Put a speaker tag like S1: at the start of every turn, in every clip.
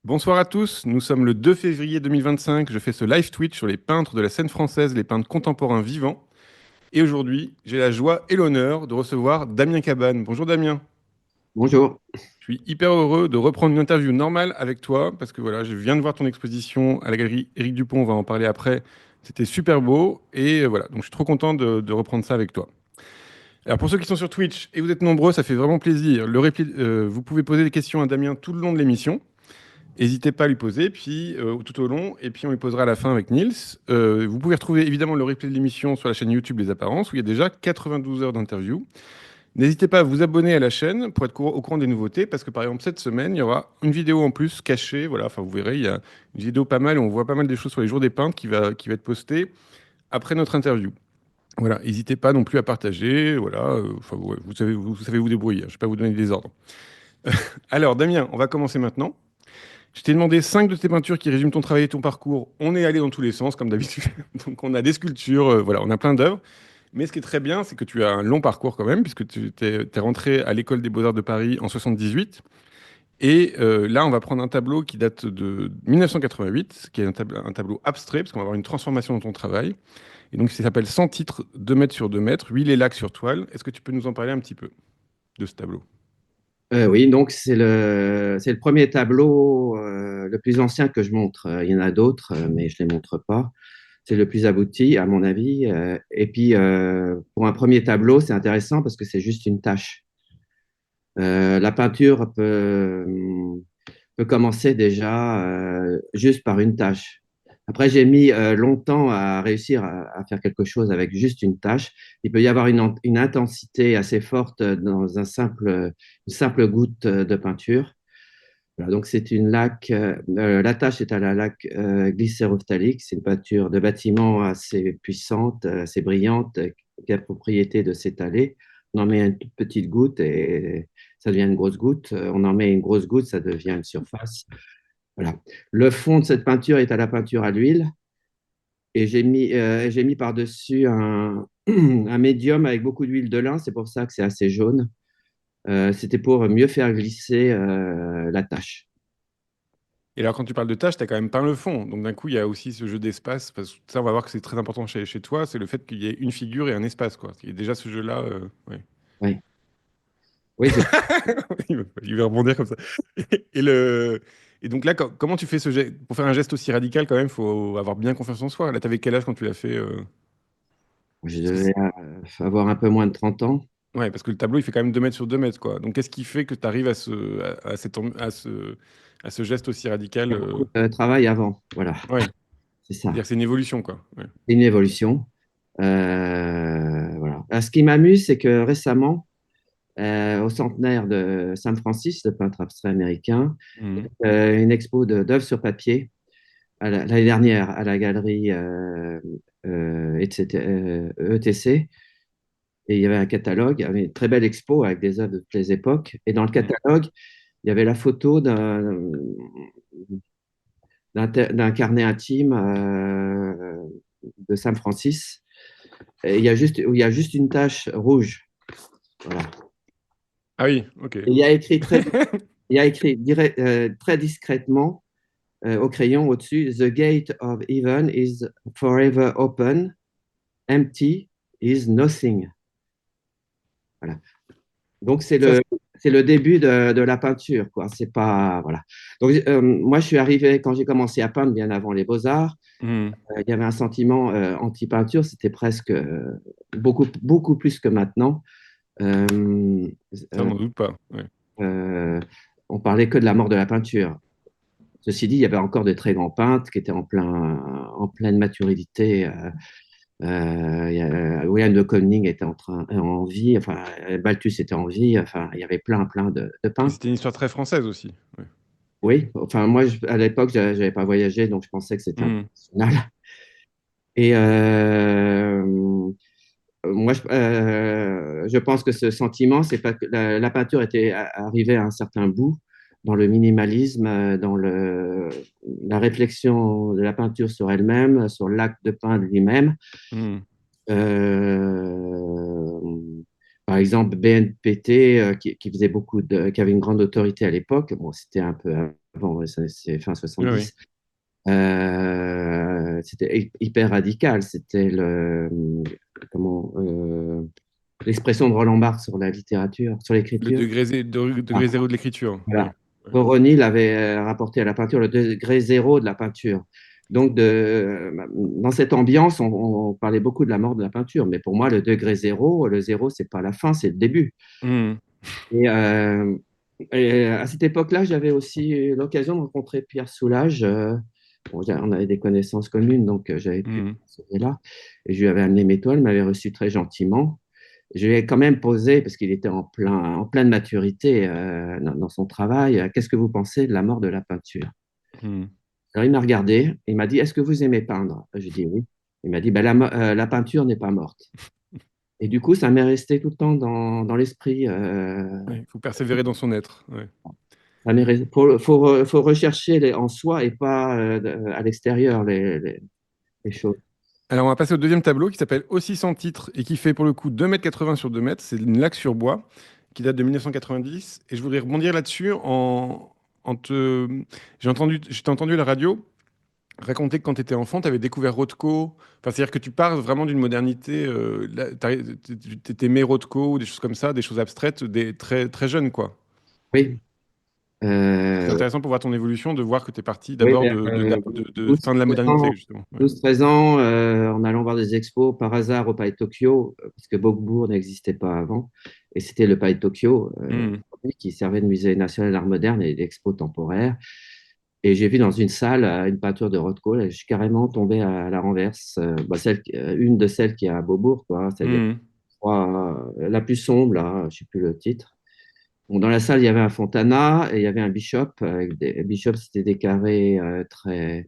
S1: Bonsoir à tous, nous sommes le 2 février 2025, je fais ce live Twitch sur les peintres de la scène française, les peintres contemporains vivants. Et aujourd'hui, j'ai la joie et l'honneur de recevoir Damien Cabane. Bonjour Damien,
S2: Bonjour.
S1: je suis hyper heureux de reprendre une interview normale avec toi parce que voilà, je viens de voir ton exposition à la galerie Éric Dupont, on va en parler après. C'était super beau et voilà, donc je suis trop content de reprendre ça avec toi. Alors pour ceux qui sont sur Twitch, et vous êtes nombreux, ça fait vraiment plaisir. Vous pouvez poser des questions à Damien tout le long de l'émission. N'hésitez pas à lui poser, puis tout au long, et puis on lui posera à la fin avec Niels. Vous pouvez retrouver évidemment le replay de l'émission sur la chaîne YouTube Les Apparences, où il y a déjà 92 heures d'interview. N'hésitez pas à vous abonner à la chaîne pour être au courant des nouveautés, parce que par exemple cette semaine, il y aura une vidéo en plus cachée. Voilà, enfin vous verrez, il y a une vidéo pas mal, où on voit pas mal des choses sur les jours des peintres qui va être postée après notre interview. Voilà, n'hésitez pas non plus à partager. Voilà, enfin vous savez vous débrouiller. Je ne vais pas vous donner des ordres. Alors Damien, on va commencer maintenant. Je t'ai demandé 5 de tes peintures qui résument ton travail et ton parcours. On est allé dans tous les sens, comme d'habitude. Donc, on a des sculptures, voilà, on a plein d'œuvres. Mais ce qui est très bien, c'est que tu as un long parcours quand même, puisque tu es rentré à l'École des Beaux-Arts de Paris en 78. Et là, on va prendre un tableau qui date de 1988, qui est un tableau abstrait, parce qu'on va avoir une transformation dans ton travail. Et donc, ça s'appelle 100 titres, 2 mètres sur 2 mètres, huile et lac sur toile. Est-ce que tu peux nous en parler un petit peu de ce tableau?
S2: Oui, donc c'est le premier tableau le plus ancien que je montre. Il y en a d'autres, mais je ne les montre pas. C'est le plus abouti, à mon avis. Et puis, pour un premier tableau, c'est intéressant parce que c'est juste une tâche. La peinture peut commencer déjà juste par une tâche. Après, j'ai mis longtemps à réussir à faire quelque chose avec juste une tâche. Il peut y avoir une intensité assez forte dans une simple goutte de peinture. Voilà, donc, c'est une laque. La tâche est à la laque glycérophthalique. C'est une peinture de bâtiment assez puissante, assez brillante, qui a la propriété de s'étaler. On en met une toute petite goutte et ça devient une grosse goutte. On en met une grosse goutte, ça devient une surface. Voilà. Le fond de cette peinture est à la peinture à l'huile et j'ai mis par-dessus un médium avec beaucoup d'huile de lin. C'est pour ça que c'est assez jaune. C'était pour mieux faire glisser la tâche.
S1: Et alors, quand tu parles de tâches, tu as quand même peint le fond. Donc, d'un coup, il y a aussi ce jeu d'espace. Parce que ça, on va voir que c'est très important chez toi. C'est le fait qu'il y ait une figure et un espace, quoi. Il y a déjà ce jeu-là. Ouais.
S2: Oui, oui, c'est
S1: Il va rebondir comme ça. Et, le... et donc là, comment tu fais ce geste? Pour faire un geste aussi radical, quand même, il faut avoir bien confiance en soi. Là, t'avais quel âge quand tu l'as fait
S2: Je
S1: Parce que
S2: devais avoir un peu moins de 30 ans.
S1: ouais, parce que le tableau, il fait quand même 2 mètres sur 2 mètres, quoi. Donc, qu'est-ce qui fait que tu arrives à ce geste aussi radical
S2: Il y a beaucoup de travail avant. Voilà,
S1: Ouais,
S2: c'est ça.
S1: c'est-à-dire que c'est une évolution, quoi. Ouais.
S2: C'est une évolution. Voilà. Ce qui m'amuse, c'est que récemment, au centenaire de Sam Francis, le peintre abstrait américain,
S1: Mhm.
S2: une expo d'œuvres sur papier l'année dernière à la galerie ETC. Et il y avait un catalogue, il y avait une très belle expo avec des œuvres de toutes les époques. Et dans le
S1: Mhm.
S2: catalogue, il y avait la photo d'un carnet intime de Sam Francis. Et où il y a juste une tache rouge. Voilà.
S1: Ah oui, ok.
S2: Et il y a écrit très discrètement au crayon au-dessus, The gate of heaven is forever open, empty is nothing. Voilà. Donc,
S1: Ça,
S2: c'est le début de la peinture, quoi. C'est pas, voilà. Donc, moi, je suis arrivé, quand j'ai commencé à peindre, bien avant les Beaux-Arts,
S1: mhm.
S2: il y avait un sentiment anti-peinture, c'était presque beaucoup plus que maintenant. Euh,
S1: Ça, on
S2: euh,
S1: n'en doute pas. Ouais.
S2: euh, on parlait que de la mort de la peinture. Ceci dit, il y avait encore de très grands peintres qui étaient en pleine maturité. William de Kooning était en vie, enfin, Balthus était en vie, enfin, il y avait plein de
S1: Et
S2: peintres.
S1: c'était une histoire très française aussi. Ouais.
S2: Oui, enfin, moi, à l'époque, je n'avais pas voyagé, donc je pensais que c'était
S1: Mhm.
S2: international. Et moi, je pense que ce sentiment, c'est pas que la peinture était arrivée à un certain bout dans le minimalisme, la réflexion de la peinture sur elle-même, sur l'acte de peindre lui-même.
S1: Mhm.
S2: Euh, Par exemple, BNPT, qui faisait qui avait une grande autorité à l'époque. Bon, c'était un peu avant, ouais, c'est fin
S1: Oui, oui.
S2: 70. C'était hyper radical. C'était comment, l'expression de Roland Barthes sur la littérature, sur
S1: Le
S2: l'écriture.
S1: degré,
S2: Ah,
S1: degré zéro de l'écriture. Oui.
S2: voilà.
S1: Ouais.
S2: Voronil avait rapporté à la peinture le degré zéro de la peinture. Donc, dans cette ambiance, on parlait beaucoup de la mort de la peinture. Mais pour moi, le degré zéro, le zéro, c'est pas la fin, c'est le début.
S1: Hmm.
S2: Et, euh, et à cette époque-là, j'avais aussi eu l'occasion de rencontrer Pierre Soulages. Bon, on avait des connaissances communes, donc j'avais pu
S1: Hmm.
S2: passer là. Et je lui avais amené mes toiles, il m'avait reçu très gentiment. Je lui ai quand même posé, parce qu'il était en pleine maturité dans son travail, qu'est-ce que vous pensez de la mort de la peinture?
S1: Hmm.
S2: Alors il m'a regardé, il m'a dit, est-ce que vous aimez peindre? J'ai dit oui. Il m'a dit, ben, la peinture n'est pas morte. Et du coup, ça m'est resté tout le temps dans l'esprit.
S1: Il faut persévérer dans son être. Ouais.
S2: Il faut rechercher en soi et pas à l'extérieur les choses.
S1: Alors, on va passer au deuxième tableau qui s'appelle Aussi sans titre et qui fait pour le coup 2,80 m sur 2 m. C'est une laque sur bois qui date de 1990. Et je voudrais rebondir là-dessus en te. Je t'ai entendu à la radio raconter que quand tu étais enfant, tu avais découvert Rothko. Enfin, c'est-à-dire que tu pars vraiment d'une modernité. T'aimais Rothko ou des choses comme ça, des choses abstraites, très, très jeune, quoi.
S2: Oui,
S1: C'est
S2: euh,
S1: intéressant pour voir ton évolution, de voir que tu es parti
S2: oui,
S1: d'abord
S2: vers
S1: de
S2: 12,
S1: fin de la
S2: 13
S1: modernité,
S2: ans,
S1: justement. Ouais.
S2: 12, 13 ans, en allant voir des expos par hasard au Palais de Tokyo, parce que Beaubourg n'existait pas avant. Et c'était le Palais de Tokyo
S1: Hmm.
S2: qui servait de musée national d'art moderne et d'expo temporaire. Et j'ai vu dans une salle une peinture de Rothko. Là, je suis carrément tombé à la renverse, une de celles qui est à Beaubourg, quoi, c'est-à-dire
S1: Hmm.
S2: la plus sombre, là, je ne sais plus le titre. Bon, dans la salle, il y avait un Fontana et il y avait un Bishop. Bishop, c'était des carrés très,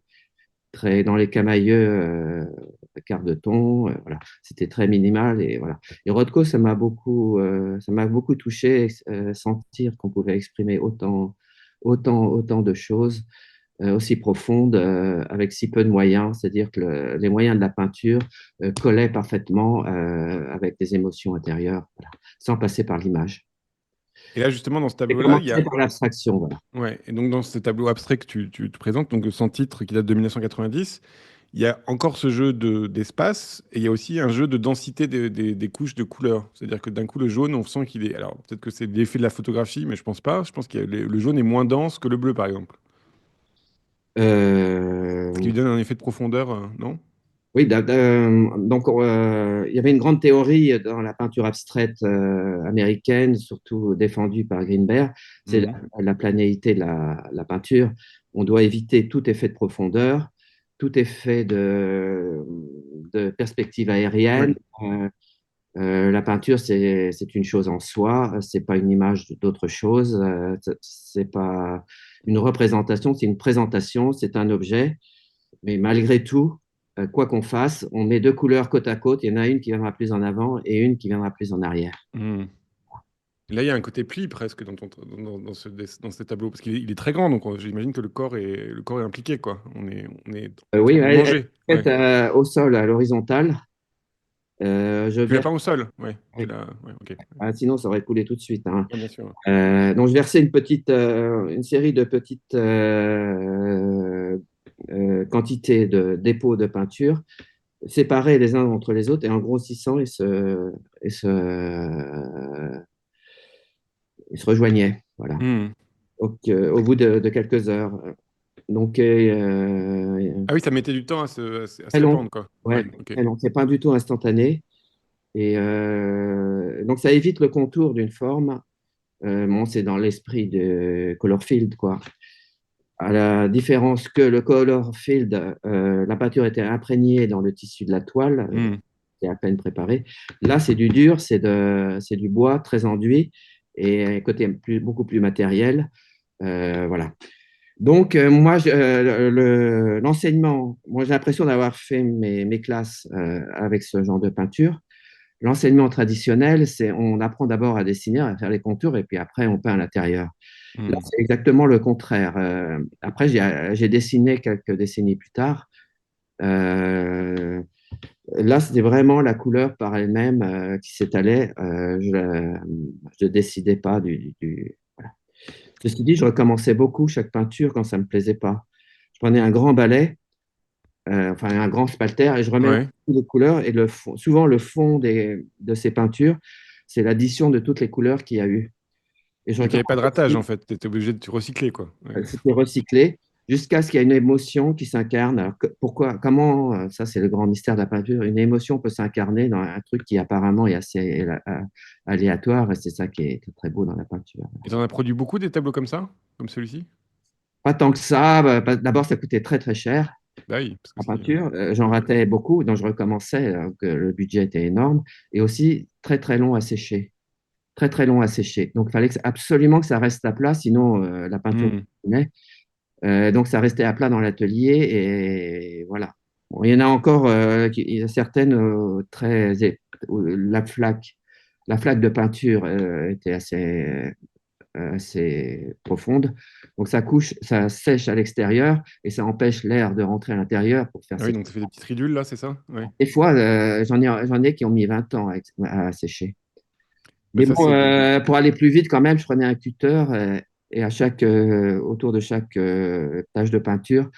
S2: très dans les camailleux, quart de ton. Voilà. C'était très minimal. Et, voilà. Et Rothko, ça m'a beaucoup touché, sentir qu'on pouvait exprimer autant de choses aussi profondes avec si peu de moyens. C'est-à-dire que les moyens de la peinture collaient parfaitement avec des émotions intérieures, voilà, sans passer par l'image.
S1: Et là, justement, dans ce
S2: J'ai
S1: tableau-là, il y
S2: commencé
S1: a.
S2: par l'abstraction, voilà.
S1: Ouais, et donc dans ce tableau abstrait que tu te présentes, donc sans titre qui date de 1990, il y a encore ce jeu d'espace et il y a aussi un jeu de densité des couches de couleurs. C'est-à-dire que d'un coup, le jaune, on sent qu'il est. Alors peut-être que c'est l'effet de la photographie, mais je pense pas. Je pense que le jaune est moins dense que le bleu, par exemple. Ce qui
S2: Euh,
S1: lui donne un effet de profondeur, non?
S2: oui, donc il y avait une grande théorie dans la peinture abstraite américaine, surtout défendue par Greenberg, c'est
S1: Mhm.
S2: la planéité de la peinture. On doit éviter tout effet de profondeur, tout effet de perspective aérienne.
S1: Ouais.
S2: La peinture, c'est une chose en soi, c'est pas une image d'autre chose, c'est pas une représentation, c'est une présentation, c'est un objet. Mais malgré tout, quoi qu'on fasse, on met deux couleurs côte à côte. Il y en a une qui viendra plus en avant et une qui viendra plus en arrière.
S1: Mhm. Et là, il y a un côté pli presque dans ces tableaux, parce qu'il est très grand, donc j'imagine que le corps est impliqué, quoi. On est en
S2: Oui,
S1: train de
S2: elle
S1: manger.
S2: est faite
S1: Ouais.
S2: au sol, à l'horizontale. Je
S1: Tu l'as
S2: verse,
S1: pas au sol? Ouais.
S2: oui.
S1: Ouais, ok.
S2: Sinon, ça aurait coulé tout de suite, hein.
S1: Ouais, bien sûr.
S2: Donc, je versais une série de petites quantités de dépôts de peinture, séparés les uns entre les autres et en grossissant, et se, ils se rejoignaient. Voilà.
S1: Hmm.
S2: Donc, au bout de quelques heures. Donc,
S1: Ah oui, ça mettait du temps à se
S2: très long.
S1: répandre, quoi. Ouais,
S2: Ouais,
S1: ok.
S2: très long. C'est pas du tout instantané. Et donc, ça évite le contour d'une forme. Bon, c'est dans l'esprit de Colorfield, quoi. À la différence que le Colorfield, la peinture était imprégnée dans le tissu de la toile,
S1: Hmm.
S2: c'est à peine préparé. Là, c'est du dur, c'est du bois très enduit et un côté beaucoup plus matériel. Voilà. Donc, moi, l'enseignement, moi, j'ai l'impression d'avoir fait mes classes avec ce genre de peinture. L'enseignement traditionnel, c'est on apprend d'abord à dessiner, à faire les contours, et puis après, on peint à l'intérieur. Là,
S1: Hmm.
S2: c'est exactement le contraire. Après, j'ai dessiné quelques décennies plus tard. Euh, Là, c'était vraiment la couleur par elle-même qui s'étalait. Je ne décidais pas voilà. Ceci dit, je recommençais beaucoup chaque peinture quand ça ne me plaisait pas. Je prenais un grand balai, enfin un grand spalter, et je remélangeais
S1: Ouais.
S2: toutes les couleurs. Et souvent, le fond de ces peintures, c'est l'addition de toutes les couleurs qu'il y a eu. Et je
S1: Donc il n'y avait pas de ratage en
S2: recommençais,
S1: fait. Tu étais obligé de te recycler, quoi. Ouais.
S2: c'était recyclé jusqu'à ce qu'il y ait une émotion qui s'incarne. Alors, pourquoi, comment, ça c'est le grand mystère de la peinture, une émotion peut s'incarner dans un truc qui apparemment est assez aléatoire, et c'est ça qui est très beau dans la peinture.
S1: Et tu en as produit beaucoup des tableaux comme ça? Comme celui-ci?
S2: Pas tant que ça, d'abord ça coûtait très très cher.
S1: Bah oui, parce que
S2: En
S1: c'est.
S2: peinture. J'en
S1: Ouais.
S2: ratais beaucoup, donc je recommençais, que le budget était énorme, et aussi très très long à sécher. Très très long à sécher. Donc il fallait absolument que ça reste à plat, sinon la peinture
S1: Hmm.
S2: fumait. Donc ça restait à plat dans l'atelier, et voilà. Bon, il y en a encore, il y a certaines où la flaque de peinture était assez profonde. Donc ça couche, ça sèche à l'extérieur et ça empêche l'air de rentrer à l'intérieur pour faire
S1: Ah oui,
S2: sécher.
S1: donc ça fait des petites ridules là, c'est ça? Ouais.
S2: Des fois, j'en ai qui ont mis 20 ans à sécher.
S1: Bah
S2: Mais
S1: ça,
S2: bon,
S1: c'est.
S2: pour aller plus vite quand même, je prenais un cutter, et autour de chaque tâche de peinture,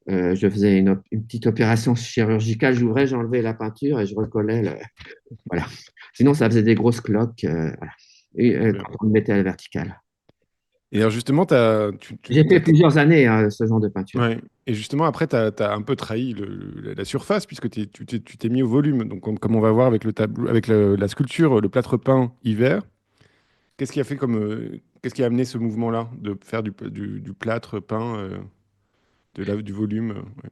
S2: je faisais une petite opération chirurgicale. J'ouvrais, j'enlevais la peinture et je recollais. Voilà. Sinon, ça faisait des grosses cloques, voilà. Et,
S1: Trop bien.
S2: quand on le mettait à la verticale.
S1: Et alors justement,
S2: J'ai fait plusieurs années, hein, ce genre de peinture.
S1: ouais. Et justement, après, tu as un peu trahi la surface puisque tu t'es mis au volume. Donc, comme on va voir avec le tableau, avec la sculpture, le plâtre peint hiver, qu'est-ce qui a amené ce mouvement-là de faire du plâtre peint, du volume? Ouais.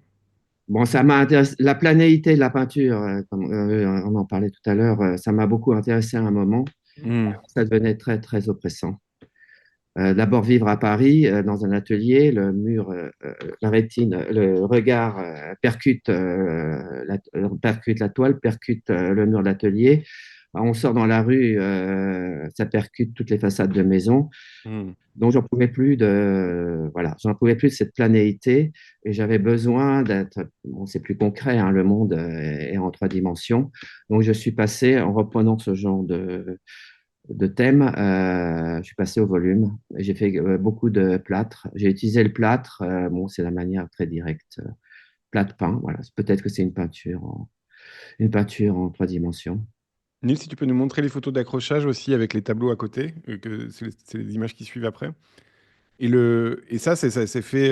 S2: Bon, ça m'a intéressé. La planéité de la peinture, comme on en parlait tout à l'heure, ça m'a beaucoup intéressé à un moment.
S1: Hmm.
S2: Ça devenait très, très oppressant. D'abord, vivre à Paris, dans un atelier, le mur, la rétine, le regard percute la toile, percute le mur de l'atelier. On sort dans la rue, ça percute toutes les façades de maison.
S1: Hmm.
S2: Donc, j'en pouvais plus de cette planéité, et j'avais besoin d'être, bon, c'est plus concret, hein, le monde est en 3 dimensions. Donc, je suis passé, en reprenant ce genre de thème, je suis passé au volume. J'ai fait beaucoup de plâtre. J'ai utilisé le plâtre, bon, c'est la manière très directe, plâtre peint, voilà. Peut-être que c'est une peinture en 3 dimensions.
S1: Nils, si tu peux nous montrer les photos d'accrochage aussi avec les tableaux à côté, que c'est les images qui suivent après. Et ça, ça s'est fait,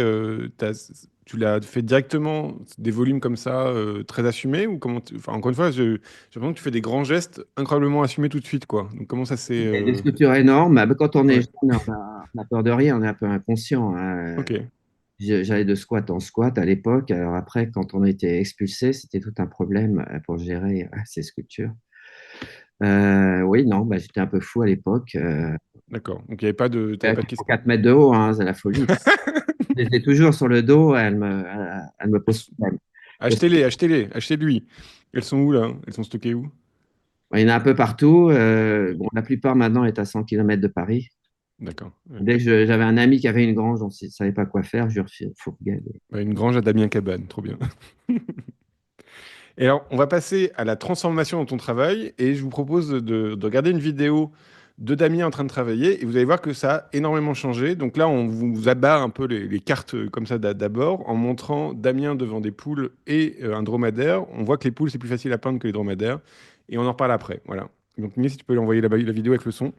S1: tu l'as fait directement des volumes comme ça, très assumés ou enfin, encore une fois, j'ai l'impression que tu fais des grands gestes incroyablement assumés tout de suite, quoi. Donc comment ça s'est,
S2: Il y a des structures énormes. Bah, quand on est
S1: ouais,
S2: jeune, on a peur de rien, on est un peu inconscient, hein.
S1: ok.
S2: J'allais de squat en squat à l'époque. Alors après, quand on était expulsé, c'était tout un problème pour gérer ces sculptures. Oui, non, bah, j'étais un peu fou à l'époque.
S1: D'accord. Donc il n'y avait pas t'avais pas de
S2: Qui font
S1: questions.
S2: 4 mètres de haut, hein, c'est la folie. Je les ai toujours sur le dos, elle me pose problème. Parce que,
S1: Achetez-les, achetez-lui. Elles sont où là? Elles sont stockées où?
S2: il y en a un peu partout. Bon, la plupart maintenant est à 100 km de Paris.
S1: D'accord. Ouais.
S2: Dès que j'avais un ami qui avait une grange, on ne savait pas quoi faire, je lui ai dit, faut regarder.
S1: Ouais, une grange à Damien Cabane, trop bien. Et alors, on va passer à la transformation dans ton travail et je vous propose de regarder une vidéo de Damien en train de travailler et vous allez voir que ça a énormément changé. Donc là, on vous abat un peu les cartes comme ça d'abord en montrant Damien devant des poules et un dromadaire. On voit que les poules, c'est plus facile à peindre que les dromadaires et on en reparle après. Voilà. Donc, Mimi, si tu peux lui envoyer la vidéo avec le son.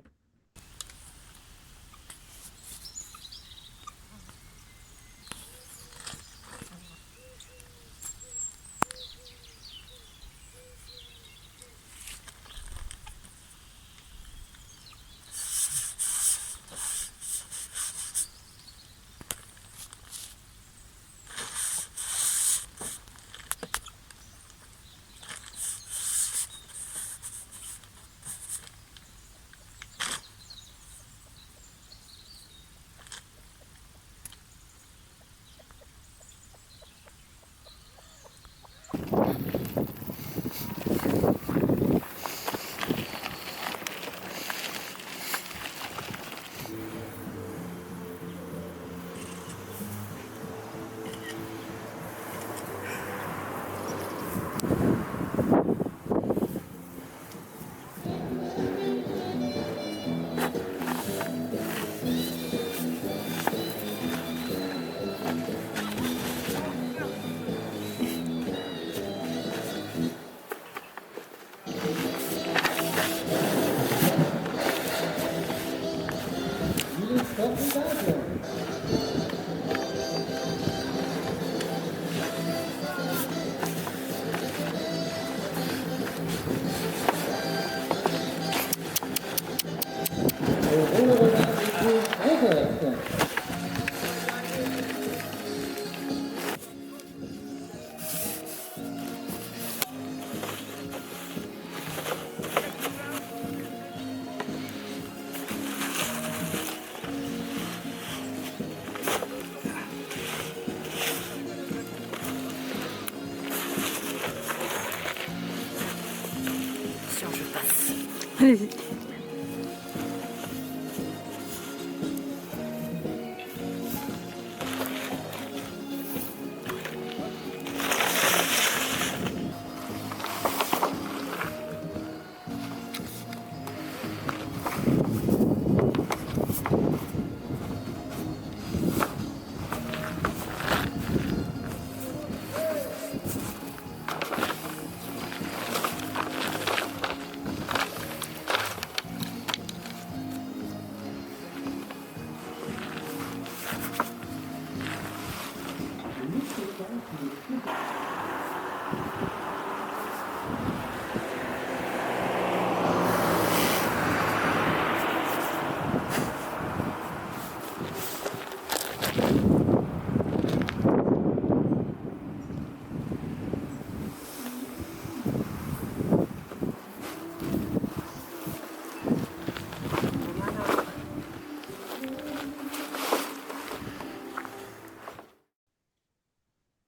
S3: Allez-y.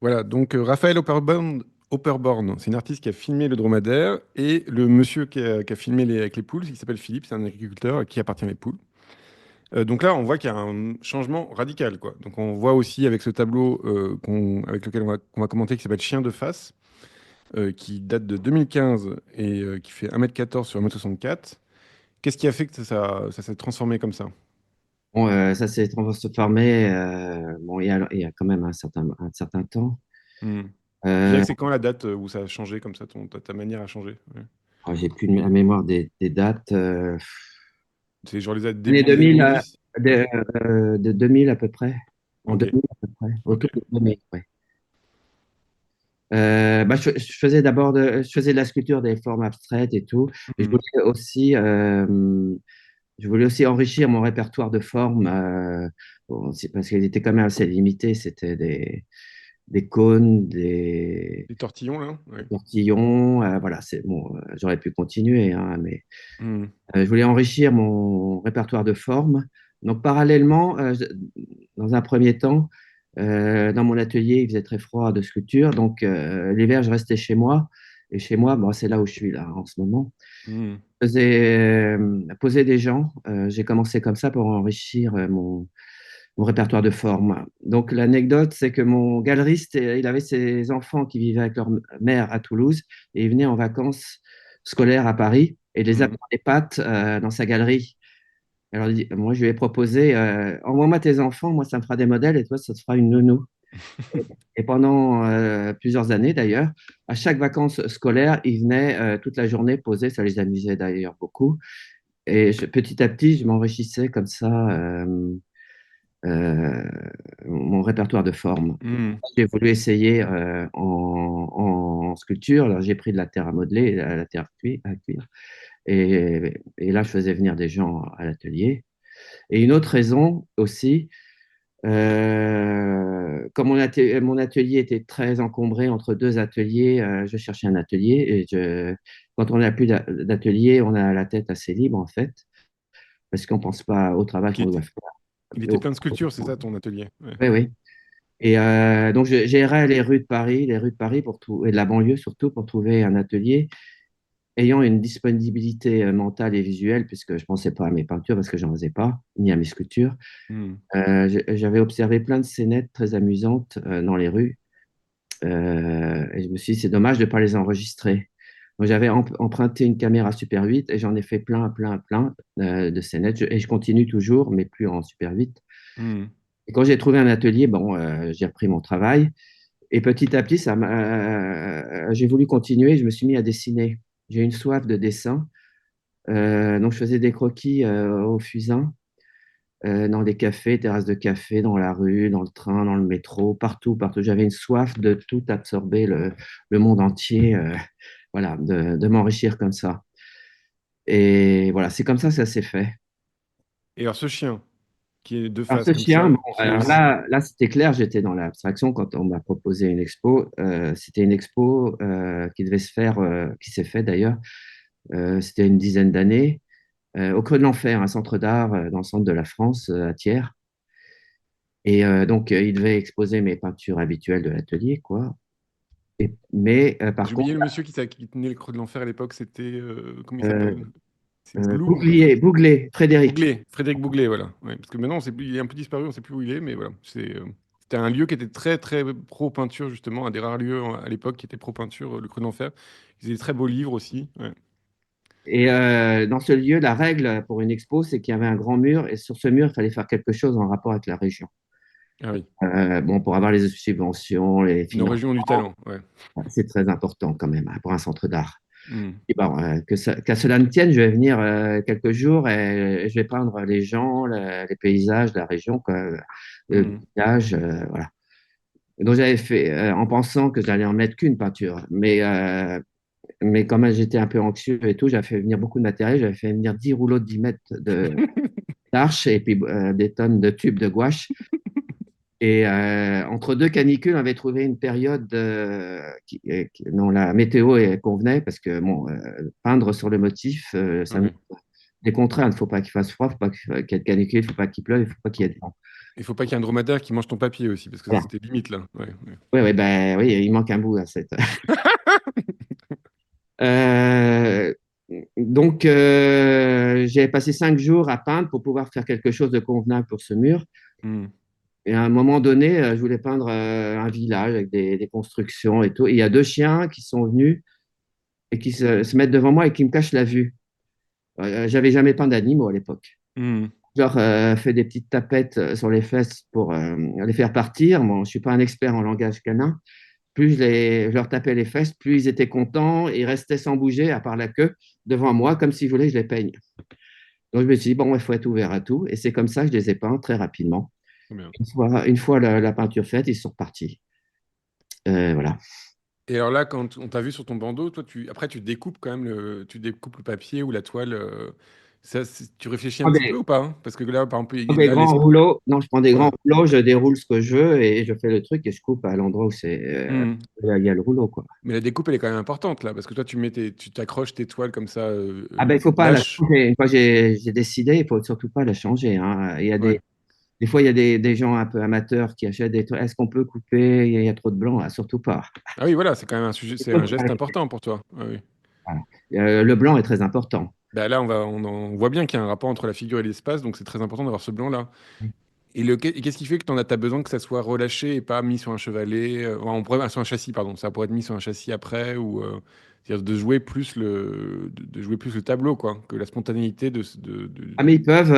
S1: Voilà, donc Raphaël Opperborn, c'est une artiste qui a filmé le dromadaire et le monsieur qui a filmé avec les poules, il s'appelle Philippe, c'est un agriculteur à qui appartient les poules. Donc là, on voit qu'il y a un changement radical, quoi. Donc on voit aussi avec ce tableau avec lequel on va commenter qui s'appelle Chien de face, qui date de 2015 et qui fait 1,14 m sur 1,64 m. Qu'est-ce qui a fait que ça s'est transformé comme ça?
S2: Bon, ça s'est transformé bon, il y a quand même un certain temps.
S1: Hmm. Tu dirais
S2: Euh,
S1: que c'est quand la date où ça a changé comme ça, ta manière a changé? Ouais.
S2: j'ai plus la mémoire des dates.
S1: C'est genre
S2: Années
S1: début des années
S2: 2000,
S1: 2010? Ouais.
S2: de 2000 à peu près. En
S1: Ok,
S2: 2000 à peu près.
S1: ok.
S2: Autour de 2000, ouais. Bah, je faisais je faisais de la sculpture des formes abstraites et tout. Et
S1: Hmm.
S2: je voulais aussi enrichir mon répertoire de formes. Bon, c'est parce qu'il était quand même assez limité. C'était des cônes,
S1: Les tortillons, là? Ouais.
S2: tortillons. Voilà, c'est bon. J'aurais pu continuer, hein, mais
S1: Hmm.
S2: je voulais enrichir mon répertoire de formes. Donc, parallèlement, dans un premier temps, dans mon atelier, il faisait très froid de sculpture. Donc, l'hiver, je restais chez moi. Et chez moi, bon, c'est là où je suis là en ce moment.
S1: Hmm.
S2: Je faisais poser des gens. J'ai commencé comme ça pour enrichir mon répertoire de formes. Donc, l'anecdote, c'est que mon galeriste, il avait ses enfants qui vivaient avec leur mère à Toulouse et il venait en vacances scolaires à Paris et les
S1: Hmm.
S2: apprendre les pâtes dans sa galerie. Alors, moi, je lui ai proposé, envoie-moi tes enfants, moi, ça me fera des modèles et toi, ça te fera une nounou. Et pendant plusieurs années, d'ailleurs, à chaque vacances scolaires, ils venaient toute la journée poser, ça les amusait d'ailleurs beaucoup. Et petit à petit, je m'enrichissais comme ça euh, mon répertoire de formes.
S1: Hmm.
S2: J'ai voulu essayer en sculpture. Alors, j'ai pris de la terre à modeler, la terre à cuire. Et là, je faisais venir des gens à l'atelier. Et une autre raison aussi, comme mon atelier était très encombré entre deux ateliers, je cherchais un atelier. Quand on n'a plus d'atelier, on a la tête assez libre, en fait, parce qu'on ne pense pas au travail
S1: Donc
S2: qu'on doit
S1: il était
S2: faire.
S1: plein de sculptures, c'est ça ton atelier? Ouais.
S2: Oui, oui. Et donc, j'errais les rues de Paris et de la banlieue surtout pour trouver un atelier ayant une disponibilité mentale et visuelle, puisque je ne pensais pas à mes peintures parce que je n'en faisais pas, ni à mes sculptures.
S1: Hmm.
S2: J'avais observé plein de scénettes très amusantes dans les rues. Et je me suis dit, c'est dommage de ne pas les enregistrer. Donc, j'avais emprunté une caméra Super 8 et j'en ai fait plein de scénettes. Et je continue toujours, mais plus en Super 8.
S1: Hmm.
S2: Et quand j'ai trouvé un atelier, bon, j'ai repris mon travail. Et petit à petit, j'ai voulu continuer. Je me suis mis à dessiner. J'ai une soif de dessin. Donc, je faisais des croquis au fusain, dans des cafés, terrasses de café, dans la rue, dans le train, dans le métro, partout, partout. J'avais une soif de tout absorber, le monde entier, voilà, de m'enrichir comme ça. Et voilà, c'est comme ça que ça s'est fait.
S1: Et alors ce chien, qui est de
S2: Alors,
S1: face
S2: ce
S1: comme
S2: chien,
S1: ça,
S2: bon,
S1: qui est
S2: alors
S1: aussi...
S2: là c'était clair, j'étais dans l'abstraction quand on m'a proposé une expo. C'était une expo qui devait se faire, qui s'est fait d'ailleurs, c'était une dizaine d'années, au Creux de l'Enfer, un centre d'art dans le centre de la France, à Thiers. Et donc, il devait exposer mes peintures habituelles de l'atelier, quoi. Mais par
S1: J'ai
S2: contre,
S1: oublié le monsieur qui tenait le creux de l'enfer à l'époque, c'était... comment il s'appelle? C'est Blum ou quelque chose
S2: Bouglier,
S1: comme ça.
S2: Bouglé, Frédéric.
S1: Bouglé, Frédéric Bouglé, voilà. Ouais, parce que maintenant, il est un peu disparu, on ne sait plus où il est, mais voilà. C'était un lieu qui était très, très pro-peinture, justement, un des rares lieux à l'époque qui était pro-peinture, le Creux d'Enfer. Ils faisaient des très beaux livres aussi. Ouais.
S2: Et dans ce lieu, la règle pour une expo, c'est qu'il y avait un grand mur, et sur ce mur, il fallait faire quelque chose en rapport avec la région.
S1: Ah oui,
S2: Bon, pour avoir les subventions, les
S1: nos régions du
S2: financements,
S1: talent, ouais.
S2: c'est très important quand même, hein, pour un centre d'art.
S1: Hmm.
S2: Et bon, qu'à cela ne tienne, je vais venir quelques jours et je vais peindre les gens, les paysages de la région, quoi, le
S1: Hmm.
S2: village, voilà. Donc j'avais fait, en pensant que j'allais en mettre qu'une peinture, mais comme j'étais un peu anxieux et tout, j'avais fait venir beaucoup de matériel, j'avais fait venir 10 rouleaux de 10 mètres d'arches et puis des tonnes de tubes de gouache. Et entre deux canicules, on avait trouvé une période dont la météo convenait, parce que bon, peindre sur le motif,
S1: Ah
S2: ça nous
S1: oui.
S2: des contraintes. Il ne faut pas qu'il fasse froid, il ne faut pas qu'il y ait de canicule, il ne faut pas qu'il pleuve, il ne faut pas qu'il y ait de vent.
S1: Il faut pas qu'il y ait un dromadaire qui mange ton papier aussi, parce que ça,
S2: Voilà.
S1: c'était limite, là. Ouais, ouais.
S2: Oui, ouais, ben, oui, il manque un bout à cette. Euh, donc, j'ai passé 5 jours à peindre pour pouvoir faire quelque chose de convenable pour ce mur.
S1: Hmm.
S2: Et à un moment donné, je voulais peindre un village avec des constructions et tout. Et il y a deux chiens qui sont venus et qui se mettent devant moi et qui me cachent la vue. J'avais jamais peint d'animaux à l'époque.
S1: Hmm.
S2: Je leur fait des petites tapettes sur les fesses pour les faire partir. Bon, je suis pas un expert en langage canin. Plus je leur tapais les fesses, plus ils étaient contents. Ils restaient sans bouger, à part la queue, devant moi, comme s'ils voulaient que je les peigne. Donc je me suis dit, bon, il faut être ouvert à tout. Et c'est comme ça que je les ai peints très rapidement.
S1: Très bien.
S2: Une fois la peinture faite, ils sont repartis. Voilà.
S1: Et alors là, quand on t'a vu sur ton bandeau, toi, après, tu découpes quand même tu découpes le papier ou la toile. Ça, tu réfléchis un petit peu ou pas, hein? Parce que là, par exemple,
S2: Prends des
S1: là,
S2: grands rouleaux. Non, je prends des
S1: ouais.
S2: grands rouleaux, je déroule ce que je veux et je fais le truc et je coupe à l'endroit où
S1: Hmm.
S2: il y a le rouleau, quoi.
S1: Mais la découpe, elle est quand même importante là, parce que toi, tu t'accroches tes toiles comme ça,
S2: Ah ben, il faut pas la
S1: lâches.
S2: changer. Une fois que j'ai décidé, il faut surtout pas la changer, hein. Il y a
S1: Ouais.
S2: des fois, il y a des gens un peu amateurs qui achètent des toiles. Est-ce qu'on peut couper? Il y a trop de blanc. Ah, surtout pas.
S1: Ah oui, voilà, c'est quand même un sujet,
S2: Il
S1: c'est
S2: faut
S1: un
S2: pas
S1: geste
S2: la-
S1: important pour toi. Ah oui.
S2: voilà. Le blanc est très important.
S1: Bah là, on voit bien qu'il y a un rapport entre la figure et l'espace, donc c'est très important d'avoir ce blanc-là. Et qu'est-ce qui fait que t'as besoin que ça soit relâché et pas mis sur un chevalet, enfin, sur un châssis, pardon. Ça pourrait être mis sur un châssis après, ou c'est-à-dire de jouer plus de jouer plus le tableau, quoi, que la spontanéité
S2: Ah, mais ils peuvent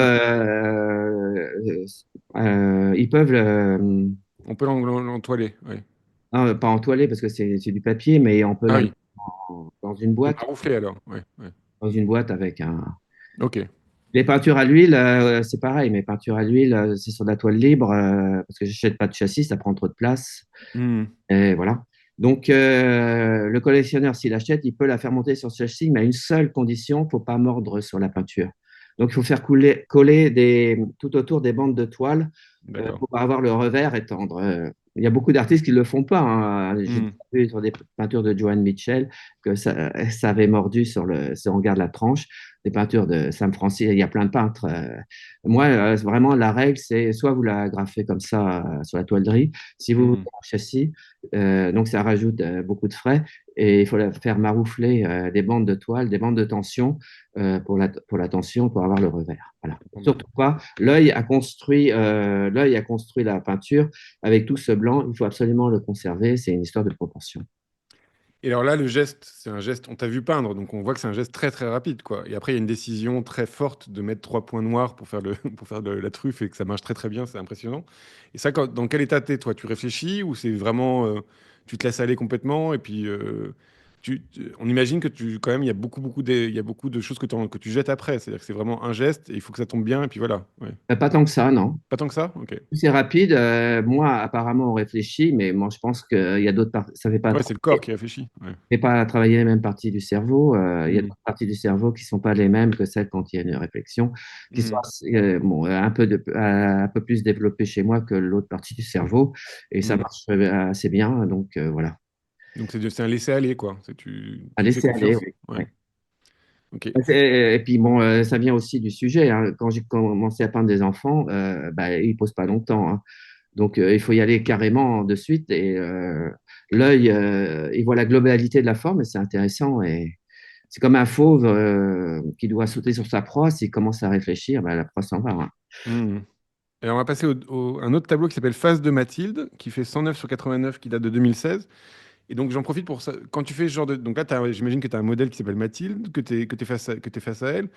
S1: On peut l'entoiler, oui.
S2: non, pas entoiler parce que c'est du papier, mais on peut
S1: Ah
S2: la
S1: oui,
S2: mettre dans une boîte,
S1: maroufler alors, oui. Ouais.
S2: avec un.
S1: Ok.
S2: Les peintures à l'huile, c'est pareil. Mes peintures à l'huile, c'est sur de la toile libre parce que j'achète pas de châssis, ça prend trop de place.
S1: Hmm.
S2: Et voilà. Donc, le collectionneur, s'il achète, il peut la faire monter sur ce châssis, mais à une seule condition, il ne faut pas mordre sur la peinture. Donc, il faut faire coller tout autour des bandes de toile
S1: D'accord.
S2: pour avoir le revers et tendre. Il y a beaucoup d'artistes qui ne le font pas, hein. J'ai
S1: Hmm.
S2: déjà vu sur des peintures de Joan Mitchell que ça avait mordu si on regarde la tranche. Des peintures de Sam Francis, il y a plein de peintres. Moi, vraiment, la règle, c'est soit vous la graffez comme ça sur la toilerie, si vous voulez
S1: Hmm.
S2: un châssis, donc ça rajoute beaucoup de frais, et il faut faire maroufler des bandes de toile, des bandes de tension pour la tension, pour avoir le revers. Voilà. Surtout pas, l'œil a construit la peinture avec tout ce blanc, il faut absolument le conserver, c'est une histoire de proportion.
S1: Et alors là, le geste, c'est un geste, on t'a vu peindre, donc on voit que c'est un geste très très rapide, quoi. Et après, il y a une décision très forte de mettre trois points noirs pour faire pour faire la truffe et que ça marche très très bien, c'est impressionnant. Et ça, dans quel état t'es, toi? Tu réfléchis ou c'est vraiment, tu te laisses aller complètement et puis on imagine que quand même, il y a il y a beaucoup de choses que tu jettes après. C'est-à-dire que c'est vraiment un geste et il faut que ça tombe bien et puis voilà. Ouais.
S2: Pas tant que ça, non.
S1: Pas tant que ça? Ok.
S2: C'est rapide. Moi, apparemment, on réfléchit, mais moi, je pense qu'il y a d'autres parties. Ça fait pas
S1: Ouais, c'est le corps qui réfléchit. Ouais.
S2: fait pas travailler les mêmes parties du cerveau. Il y a
S1: Hmm.
S2: d'autres parties du cerveau qui sont pas les mêmes que celles quand il y a une réflexion, qui sont
S1: Hmm.
S2: bon, un peu plus développées chez moi que l'autre partie du cerveau, et ça
S1: Hmm.
S2: marche assez bien. Donc voilà.
S1: Donc c'est un laisser-aller, quoi.
S2: À
S1: Tu te fais
S2: laisser aller,
S1: confiance.
S2: oui.
S1: Ouais.
S2: Ouais.
S1: Ok.
S2: Et puis bon, ça vient aussi du sujet, hein. Quand j'ai commencé à peindre des enfants, bah, ils posent pas longtemps, hein. Donc, il faut y aller carrément de suite. Et l'œil, il voit la globalité de la forme et c'est intéressant. Et c'est comme un fauve qui doit sauter sur sa proie. S'il commence à réfléchir, ben, la proie s'en va, hein.
S1: Hmm. Et on va passer un autre tableau qui s'appelle Face de Mathilde, qui fait 109 sur 89, qui date de 2016. Et donc j'en profite pour ça. Quand tu fais ce genre de... Donc là, j'imagine que tu as un modèle qui s'appelle Mathilde, que t'es face à elle.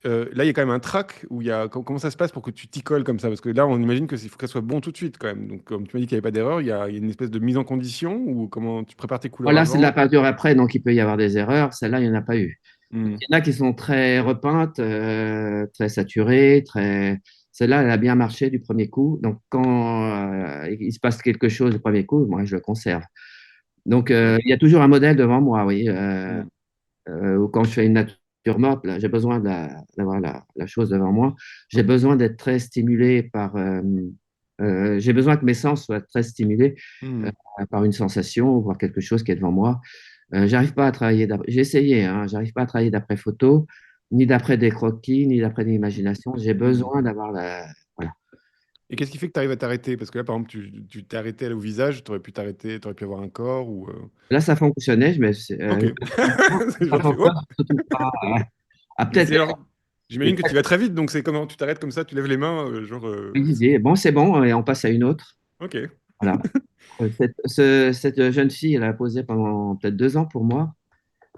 S1: Là, il y a quand même un track où il y a... Comment ça se passe pour que tu t'y colles comme ça? Parce que là, on imagine qu'il faut qu'elle soit bon tout de suite quand même. Donc comme tu m'as dit qu'il n'y avait pas d'erreur, il y a une espèce de mise en condition ou comment tu prépares tes couleurs
S2: Voilà, c'est de la
S1: avant?
S2: peinture après, donc il peut y avoir des erreurs. Celle-là, il n'y en a pas eu.
S1: Hmm.
S2: Il y en a qui sont très repeintes, très saturées, très. Celle-là, elle a bien marché du premier coup. Donc, quand il se passe quelque chose du premier coup, moi, je le conserve. Donc,
S1: D'accord.
S2: il y a toujours un modèle devant moi, oui.
S1: Hmm.
S2: Ou quand je fais une nature morte, là, j'ai besoin d'avoir la chose devant moi. J'ai besoin d'être très stimulé j'ai besoin que mes sens soient très stimulés
S1: Hmm.
S2: par une sensation, voir quelque chose qui est devant moi. J'arrive pas à travailler J'ai essayé, hein, j'arrive pas à travailler d'après photo, ni d'après des croquis, ni d'après des imaginations. J'ai
S1: Hmm.
S2: besoin d'avoir la. Voilà.
S1: Et qu'est-ce qui fait que tu arrives à t'arrêter? Parce que là, par exemple, tu t'es arrêté au visage, tu aurais pu t'arrêter, tu aurais pu avoir un corps ou...
S2: Là, ça fonctionnait,
S1: Ok.
S2: ça
S1: Genre, tu fais,
S2: fonctionne
S1: hop!
S2: surtout pas. Ah,
S1: Mais
S2: peut-être.
S1: c'est alors... J'imagine que tu vas très vite, donc c'est comment? Tu t'arrêtes comme ça, tu lèves les mains, genre...
S2: Bon, c'est bon, et on passe à une autre.
S1: Ok.
S2: Voilà. Cette jeune fille, elle a posé pendant peut-être 2 ans pour moi.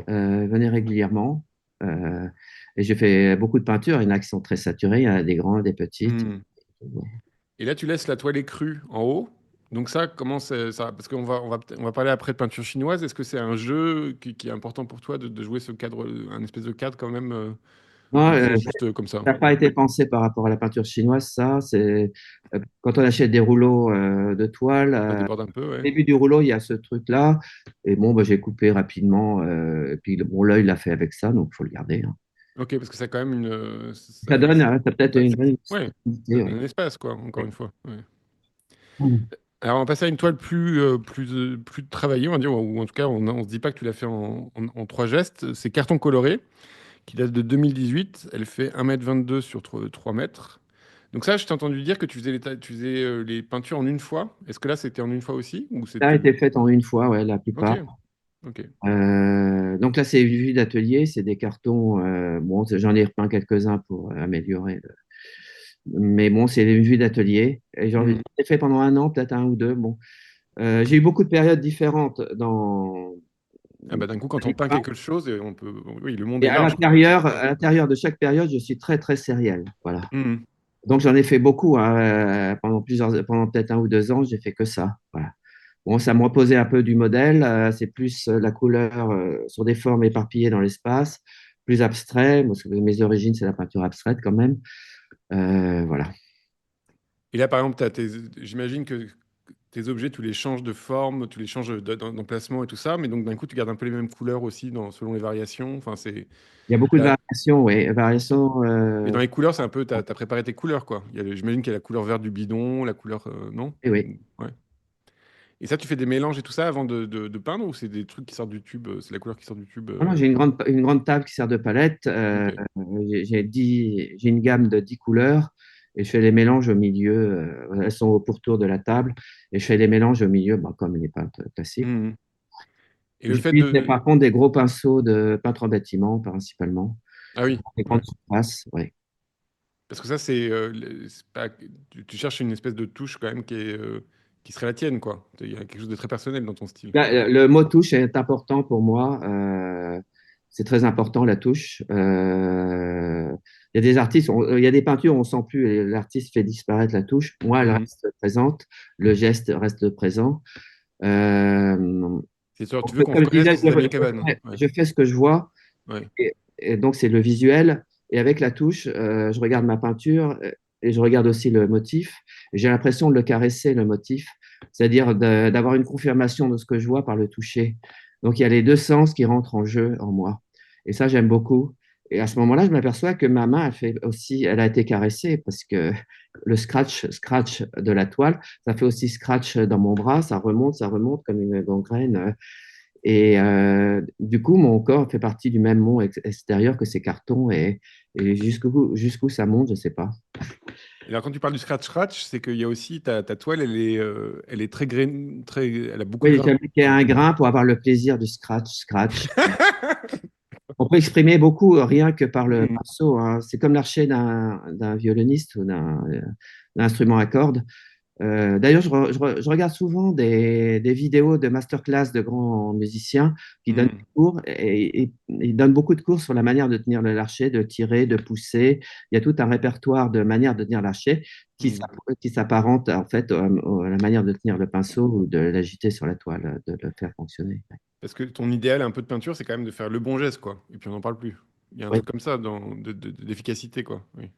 S2: Elle venait régulièrement. Euh, et j'ai fait beaucoup de peintures. Il y en a qui sont très saturées, il y en a des grandes, des petites.
S1: Hmm. Et là, tu laisses la toile écrue en haut. Donc ça, comment c'est ça? Parce on va parler après de peinture chinoise. Est-ce que c'est un jeu qui est important pour toi de jouer ce cadre, un espèce de cadre quand même,
S2: Non,
S1: ou c'est juste comme ça?
S2: ça n'a pas été pensé par rapport à la peinture chinoise, ça. Quand on achète des rouleaux de toile,
S1: Ça déborde un peu,
S2: au
S1: ouais.
S2: début du rouleau, il y a ce truc-là. Et bon, bah, j'ai coupé rapidement. Et puis, bon, l'œil l'a fait avec ça, donc il faut le garder, hein.
S1: Ok, parce que ça a quand même une...
S2: Ça donne, hein, ça peut-être une bonne
S1: Ouais, ça
S2: idée,
S1: donne
S2: oui.
S1: un espace, quoi, encore une fois. Ouais.
S2: Mm.
S1: Alors, on va passer à une toile plus travaillée, on va dire, ou en tout cas, on se dit pas que tu l'as fait en trois gestes. C'est Carton coloré, qui date de 2018. Elle fait 1,22 m sur 3 mètres. Donc ça, je t'ai entendu dire que tu faisais les peintures en une fois. Est-ce que là, c'était en une fois aussi ou
S2: Ça a
S1: c'était...
S2: été fait en une fois, ouais, la
S1: Ok,
S2: plupart.
S1: ok.
S2: Donc là, c'est une vue d'atelier, c'est des cartons. Bon, j'en ai repeint quelques-uns pour améliorer. Mais bon, c'est une vue d'atelier. Et
S1: Hmm.
S2: j'ai fait pendant un an, peut-être un ou deux. Bon, j'ai eu beaucoup de périodes différentes dans.
S1: Ah bah d'un coup, quand on peint quelque chose, on peut... Oui, le monde
S2: Et
S1: est large, quoi.
S2: à l'intérieur de chaque période, je suis très, très sériel. Voilà.
S1: Hmm.
S2: Donc, j'en ai fait beaucoup, hein, pendant peut-être un ou 2 ans, j'ai fait que ça. Voilà. Bon, ça me reposait un peu du modèle. C'est plus la couleur sur des formes éparpillées dans l'espace, plus abstrait, parce que mes origines, c'est la peinture abstraite quand même. Voilà.
S1: Et là, par exemple, j'imagine que tes objets, tu les changes de forme, tu les changes d'emplacement et tout ça, mais donc d'un coup, tu gardes un peu les mêmes couleurs aussi selon les variations. Enfin,
S2: Il y a beaucoup de
S1: t'as-
S2: variations, oui. Variations.
S1: mais dans les couleurs, c'est un peu, t'as préparé tes couleurs, quoi. J'imagine qu'il y a la couleur verte du bidon, la couleur, non?
S2: Oui, oui.
S1: Ouais. Et ça, tu fais des mélanges et tout ça avant de peindre ou c'est des trucs qui sortent du tube, c'est la couleur qui sort du tube?
S2: Non, non, j'ai une grande table qui sert de palette.
S1: Ok.
S2: J'ai une gamme de 10 couleurs et je fais les mélanges au milieu. Elles sont au pourtour de la table et je fais les mélanges au milieu, bah, comme les peintres classiques.
S1: Mhm. Et le fait
S2: J'utilise
S1: de...
S2: par contre des gros pinceaux de peintre en bâtiment principalement,
S1: Ah oui,
S2: des
S1: ouais.
S2: grandes surfaces. Ouais.
S1: Parce que ça, c'est pas... tu cherches une espèce de touche quand même qui serait la tienne, quoi. Il y a quelque chose de très personnel dans ton style.
S2: Là, le mot touche est important pour moi. C'est très important la touche. Il y a des artistes, il y a des peintures, on ne sent plus, et l'artiste fait disparaître la touche. Moi, elle
S1: Mhm.
S2: reste présente, le geste reste présent. Euh,
S1: C'est sûr, tu
S2: Donc,
S1: veux qu'on
S2: comme je
S1: reconnaisse
S2: disais,
S1: que c'est Daniel Cavan. Ouais,
S2: je fais ce que je vois,
S1: ouais.
S2: et donc c'est le visuel. Et avec la touche, je regarde ma peinture et je regarde aussi le motif. Et j'ai l'impression de le caresser, le motif, c'est-à-dire d'avoir une confirmation de ce que je vois par le toucher. Donc il y a les deux sens qui rentrent en jeu en moi. Et ça, j'aime beaucoup. Et à ce moment-là, je m'aperçois que ma main, elle a été caressée parce que le scratch de la toile, ça fait aussi scratch dans mon bras, ça remonte comme une gangrène. Et du coup, mon corps fait partie du même monde extérieur que ces cartons. Et jusqu'où ça monte, je ne sais pas.
S1: Et alors, quand tu parles du scratch-scratch, c'est qu'il y a aussi ta toile, elle est très graine, très, elle a beaucoup de
S2: Oui,
S1: grains.
S2: j'ai appliqué un grain pour avoir le plaisir du scratch. On peut exprimer beaucoup rien que par le
S1: Hmm,
S2: pinceau, hein. C'est comme l'archet d'un violoniste ou d'un instrument à cordes. D'ailleurs, je regarde souvent des vidéos de masterclass de grands musiciens qui donnent des
S1: hmm,
S2: cours et ils donnent beaucoup de cours sur la manière de tenir le l'archet, de tirer, de pousser. Il y a tout un répertoire de manières de tenir l'archet
S1: hmm.
S2: qui s'apparente en fait à la manière de tenir le pinceau ou de l'agiter sur la toile, de le faire fonctionner.
S1: Parce que ton idéal un peu de peinture, c'est quand même de faire le bon geste, quoi. Et puis on n'en parle plus. Il y a un
S2: Oui.
S1: truc comme ça d'efficacité, quoi. Oui.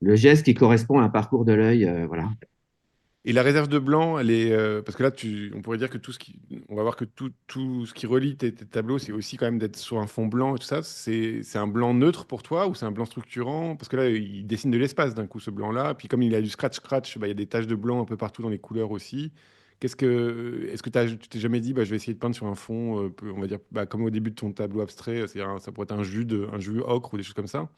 S2: Le geste qui correspond à un parcours de l'œil, voilà.
S1: Et la réserve de blanc, elle est parce que là, on pourrait dire que on va voir que tout ce qui relie tes tableaux, c'est aussi quand même d'être sur un fond blanc et tout ça. C'est un blanc neutre pour toi ou c'est un blanc structurant? Parce que là, il dessine de l'espace d'un coup, ce blanc-là. Puis comme il a du scratch, bah, il y a des taches de blanc un peu partout dans les couleurs aussi. Est-ce que tu t'es jamais dit, bah, je vais essayer de peindre sur un fond, on va dire, bah, comme au début de ton tableau abstrait, ça pourrait être un jus ocre ou des choses comme ça?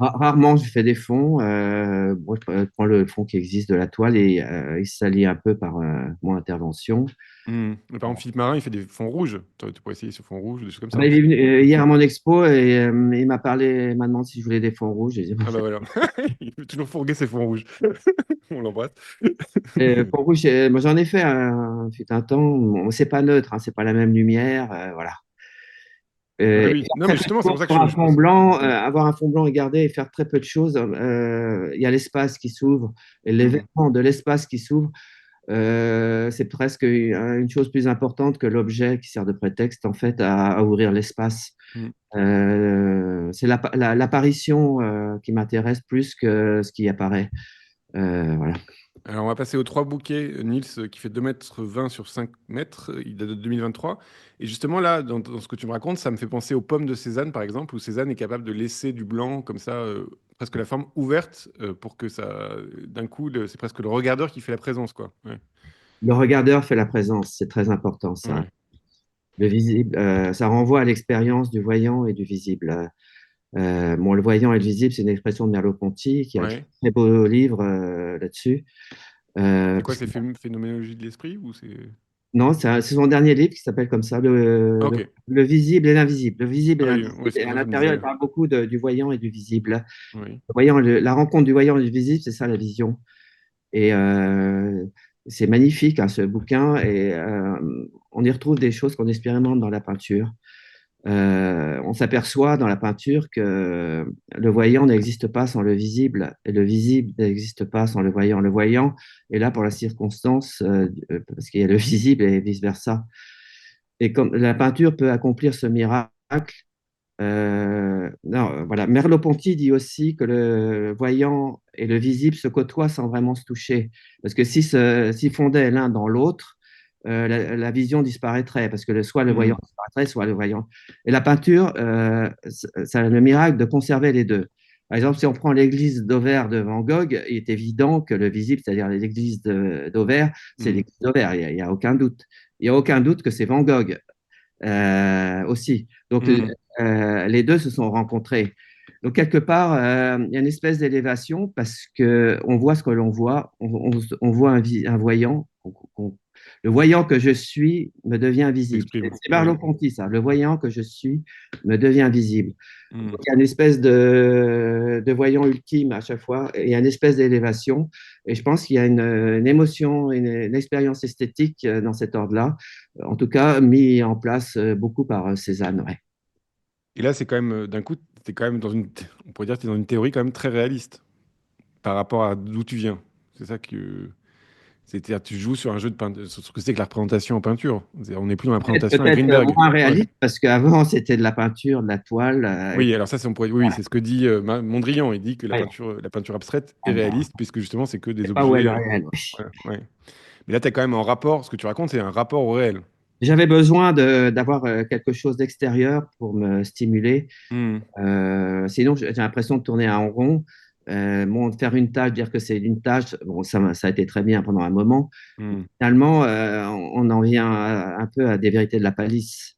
S2: Rarement, je fais des fonds. Moi, je prends le fond qui existe de la toile et il s'allie un peu par mon intervention.
S1: Mais par exemple, Philippe Marin, il fait des fonds rouges. Tu pourrais essayer sur fond rouge, des choses comme
S2: Ah bah,
S1: ça.
S2: il est venu hier à mon expo et il m'a parlé, il m'a demandé si je voulais des fonds rouges. J'ai dit,
S1: Ah bah voilà. Il peut toujours fourguer ses fonds rouges. On l'embrasse.
S2: fonds rouges, moi j'en ai fait fut un temps. Bon, c'est pas neutre, hein, c'est pas la même lumière, voilà.
S1: Ouais,
S2: Et
S1: oui.
S2: faire
S1: Non,
S2: très
S1: mais
S2: peu de
S1: justement, c'est pour
S2: choses
S1: ça que
S2: sur un
S1: je
S2: fond
S1: pense.
S2: blanc, avoir un fond blanc et garder et faire très peu de choses, il y a l'espace qui s'ouvre et
S1: Hmm,
S2: l'événement de l'espace qui s'ouvre. C'est presque une chose plus importante que l'objet qui sert de prétexte en fait à ouvrir l'espace.
S1: hmm.
S2: C'est l'apparition qui m'intéresse plus que ce qui apparaît. Voilà.
S1: Alors, on va passer aux trois bouquets. Niels, qui fait 2,20 m sur 5 mètres. Il date de 2023. Et justement, là, dans ce que tu me racontes, ça me fait penser aux pommes de Cézanne, par exemple, où Cézanne est capable de laisser du blanc, comme ça, presque la forme ouverte, pour que ça. D'un coup, c'est presque le regardeur qui fait la présence, quoi. Ouais.
S2: Le regardeur fait la présence, c'est très important ça.
S1: Ouais.
S2: Le visible, ça renvoie à l'expérience du voyant et du visible. Bon, le voyant et le visible, c'est une expression de Merleau-Ponty qui a écrit
S1: Ouais.
S2: un très beau livre là-dessus.
S1: C'est quoi,
S2: Parce que,
S1: c'est Phénoménologie de l'esprit ou c'est.
S2: non, c'est son dernier livre qui s'appelle comme ça,
S1: Ah, ok.
S2: le visible et l'invisible. Le visible et
S1: Ah oui,
S2: l'invisible.
S1: ouais, c'est
S2: Et
S1: pour
S2: à
S1: ça que ça me
S2: l'intérieur, il
S1: disait.
S2: parle beaucoup du voyant et du visible.
S1: Oui.
S2: La rencontre du voyant et du visible, c'est ça la vision. Et c'est magnifique, hein, ce bouquin. Et on y retrouve des choses qu'on expérimente dans la peinture. On s'aperçoit dans la peinture que le voyant n'existe pas sans le visible et le visible n'existe pas sans le voyant. Le voyant est là pour la circonstance parce qu'il y a le visible et vice-versa. Et comme la peinture peut accomplir ce miracle, non, voilà. Merleau-Ponty dit aussi que le voyant et le visible se côtoient sans vraiment se toucher. Parce que s'ils fondaient l'un dans l'autre, la vision disparaîtrait. Parce que soit le voyant
S1: Hmm.
S2: disparaîtrait, soit le voyant. Et la peinture, ça a le miracle de conserver les deux. Par exemple, si on prend l'église d'Auvers de Van Gogh, il est évident que le visible, c'est-à-dire l'église d'Auvers, c'est
S1: Hmm.
S2: l'église d'Auvers. Il n'y a aucun doute. Il n'y a aucun doute que c'est Van Gogh aussi. Donc,
S1: Hmm.
S2: les deux se sont rencontrés. Donc, quelque part, il y a une espèce d'élévation parce que on voit ce que l'on voit. On voit un voyant. Le voyant que je suis me devient visible.
S1: S'exprime.
S2: C'est
S1: Oui.
S2: Merleau-Ponty, ça. Le voyant que je suis me devient visible.
S1: Hmm.
S2: Donc, il y a une espèce de voyant ultime à chaque fois et il y a une espèce d'élévation. Et je pense qu'il y a une émotion, une expérience esthétique dans cet ordre-là, en tout cas mis en place beaucoup par Cézanne. Ouais.
S1: Et là, c'est quand même, d'un coup, t'es quand même on pourrait dire que tu es dans une théorie quand même très réaliste par rapport à d'où tu viens. C'est ça que. C'est-à-dire, tu joues sur un jeu de peinture, sur ce que c'est que la représentation en peinture. On n'est plus dans la
S2: Peut-être
S1: présentation à Greenberg.
S2: moins
S1: Ouais.
S2: réaliste parce qu'avant, c'était de la peinture, de la toile.
S1: Oui, alors ça, oui,
S2: Voilà.
S1: c'est ce que dit Mondrian. Il dit que
S2: Ouais.
S1: la peinture abstraite est
S2: Ah ben,
S1: réaliste, puisque justement, c'est que
S2: je
S1: des
S2: sais pas où est
S1: objets.
S2: le réel. Oui.
S1: Ouais, ouais. Mais là, tu as quand même un rapport. Ce que tu racontes, c'est un rapport au réel.
S2: J'avais besoin d'avoir quelque chose d'extérieur pour me stimuler.
S1: Hmm,
S2: Sinon, j'ai l'impression de tourner en rond. Bon, de faire une tâche, dire que c'est une tâche, bon, ça a été très bien pendant un moment.
S1: hmm.
S2: Finalement, on en vient un peu à des vérités de la palisse.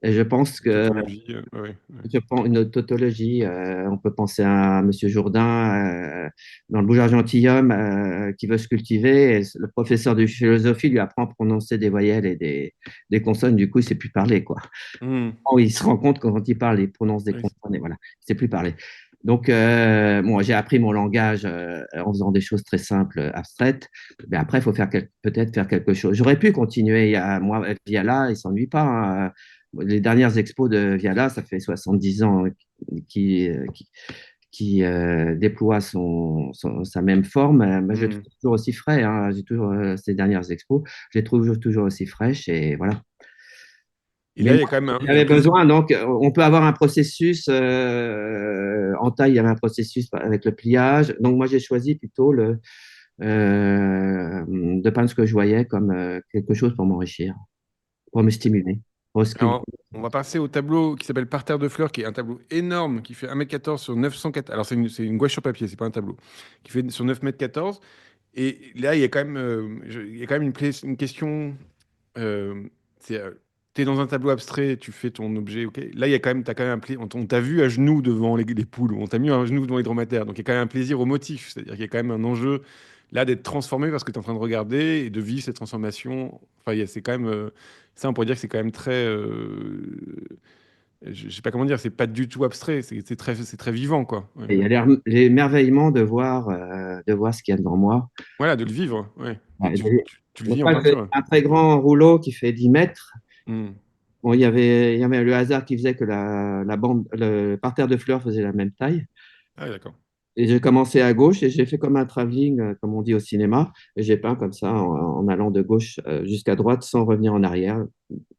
S2: Et je pense
S1: Une
S2: que
S1: tautologie. Ouais, ouais.
S2: je prends une tautologie. On peut penser à Monsieur Jourdain dans le Boujard gentilhomme qui veut se cultiver. Et le professeur de philosophie lui apprend à prononcer des voyelles et des consonnes. Du coup, il ne sait plus parler, quoi.
S1: Hmm,
S2: Il se rend compte que quand il parle, il prononce des
S1: ouais,
S2: consonnes et voilà, il ne sait plus parler. Donc, bon, j'ai appris mon langage en faisant des choses très simples, abstraites. Mais après, il faut peut-être faire quelque chose. J'aurais pu continuer. Moi, Viala, il ne s'ennuie pas, hein. Les dernières expos de Viala, ça fait 70 ans qui, déploie sa même forme. Mais je le
S1: hmm.
S2: trouve toujours aussi frais, hein. J'ai toujours ces dernières expos, je les trouve toujours aussi fraîches et voilà.
S1: Et
S2: Mais
S1: là, il y
S2: moi,
S1: a quand même un
S2: j'avais
S1: plaisir.
S2: besoin, donc on peut avoir un processus, en taille, il y avait un processus avec le pliage. Donc moi, j'ai choisi plutôt de peindre ce que je voyais comme quelque chose pour m'enrichir, pour me stimuler, pour sculpter.
S1: Alors, on va passer au tableau qui s'appelle Parterre de fleurs, qui est un tableau énorme, qui fait 1,14 m sur 904. Alors, c'est une gouache sur papier, c'est pas un tableau. Qui fait sur 9,14 m. Et là, il y a quand même, il y a quand même une question. euh, c'est, t'es dans un tableau abstrait, tu fais ton objet, ok. Là, il y a quand même, t'as quand même on t'a vu à genoux devant les poules, on t'a mis à genoux devant les dromadaires. Donc, il y a quand même un plaisir au motif. C'est-à-dire qu'il y a quand même un enjeu là d'être transformé parce que tu es en train de regarder et de vivre cette transformation. Enfin, c'est quand même, ça, on pourrait dire que c'est quand même très, je sais pas comment dire, c'est pas du tout abstrait, c'est très vivant, quoi. Ouais.
S2: Et il y a l'émerveillement de voir ce qu'il y a devant moi.
S1: Voilà, de le vivre, ouais. Et
S2: Ouais,
S1: tu le
S2: donc
S1: vis en
S2: là, j'ai
S1: peinture.
S2: un très grand rouleau qui fait 10 mètres.
S1: Hmm.
S2: Bon, il y avait le hasard qui faisait que le parterre de fleurs faisait la même taille.
S1: Ah, oui, d'accord.
S2: Et j'ai commencé à gauche et j'ai fait comme un travelling, comme on dit au cinéma. Et j'ai peint comme ça en allant de gauche jusqu'à droite sans revenir en arrière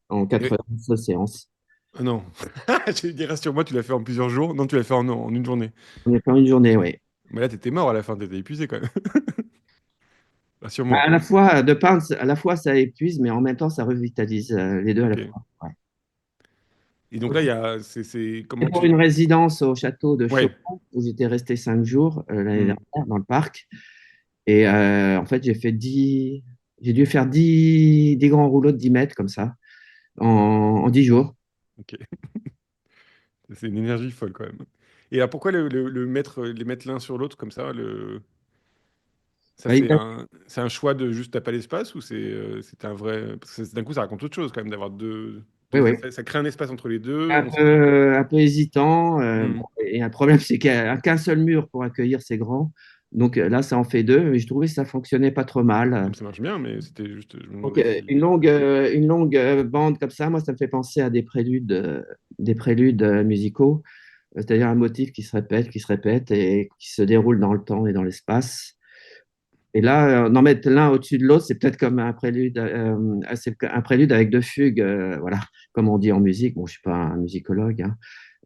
S2: en 4
S1: Et-
S2: heures de séance.
S1: Ah non, j'ai dit, rassure-moi, tu l'as fait en plusieurs jours. Non, tu l'as fait en une journée.
S2: On est fait en une journée, oui.
S1: Mais là, t'étais mort à la fin, t'étais épuisé quand même. Rassure-moi.
S2: À la fois, de peindre, à la fois ça épuise, mais en même temps ça revitalise les deux à la
S1: Ok.
S2: fois. Ouais.
S1: Et donc là,
S2: Et
S1: comment
S2: pour une
S1: tu.
S2: résidence au château de
S1: Ouais,
S2: Chopin, où j'étais resté 5 jours l'année
S1: hmm,
S2: dernière dans le parc. Et en fait, j'ai dû faire 10 grands rouleaux de 10 mètres comme ça en 10 jours.
S1: ok. C'est une énergie folle quand même. Et alors, pourquoi les mettre l'un sur l'autre comme ça ça,
S2: Bah,
S1: c'est un choix de juste t'as pas l'espace ou c'est un vrai. Parce que d'un coup, ça raconte autre chose quand même d'avoir
S2: oui,
S1: deux
S2: oui.
S1: espaces. Ça crée un espace entre les deux.
S2: Un peu hésitant.
S1: Hmm.
S2: Et un problème, c'est qu'il n'y a qu'un seul mur pour accueillir ces grands. Donc là, ça en fait deux. Mais je trouvais que ça fonctionnait pas trop mal.
S1: Même ça marche bien, mais c'était juste. Je me
S2: Donc
S1: demandais si.
S2: une longue bande comme ça, moi, ça me fait penser à des préludes musicaux. C'est-à-dire un motif qui se répète et qui se déroule dans le temps et dans l'espace. Et là, en mettre l'un au-dessus de l'autre, c'est peut-être comme un prélude avec deux fugues, voilà, comme on dit en musique. Bon, je suis pas un musicologue, hein,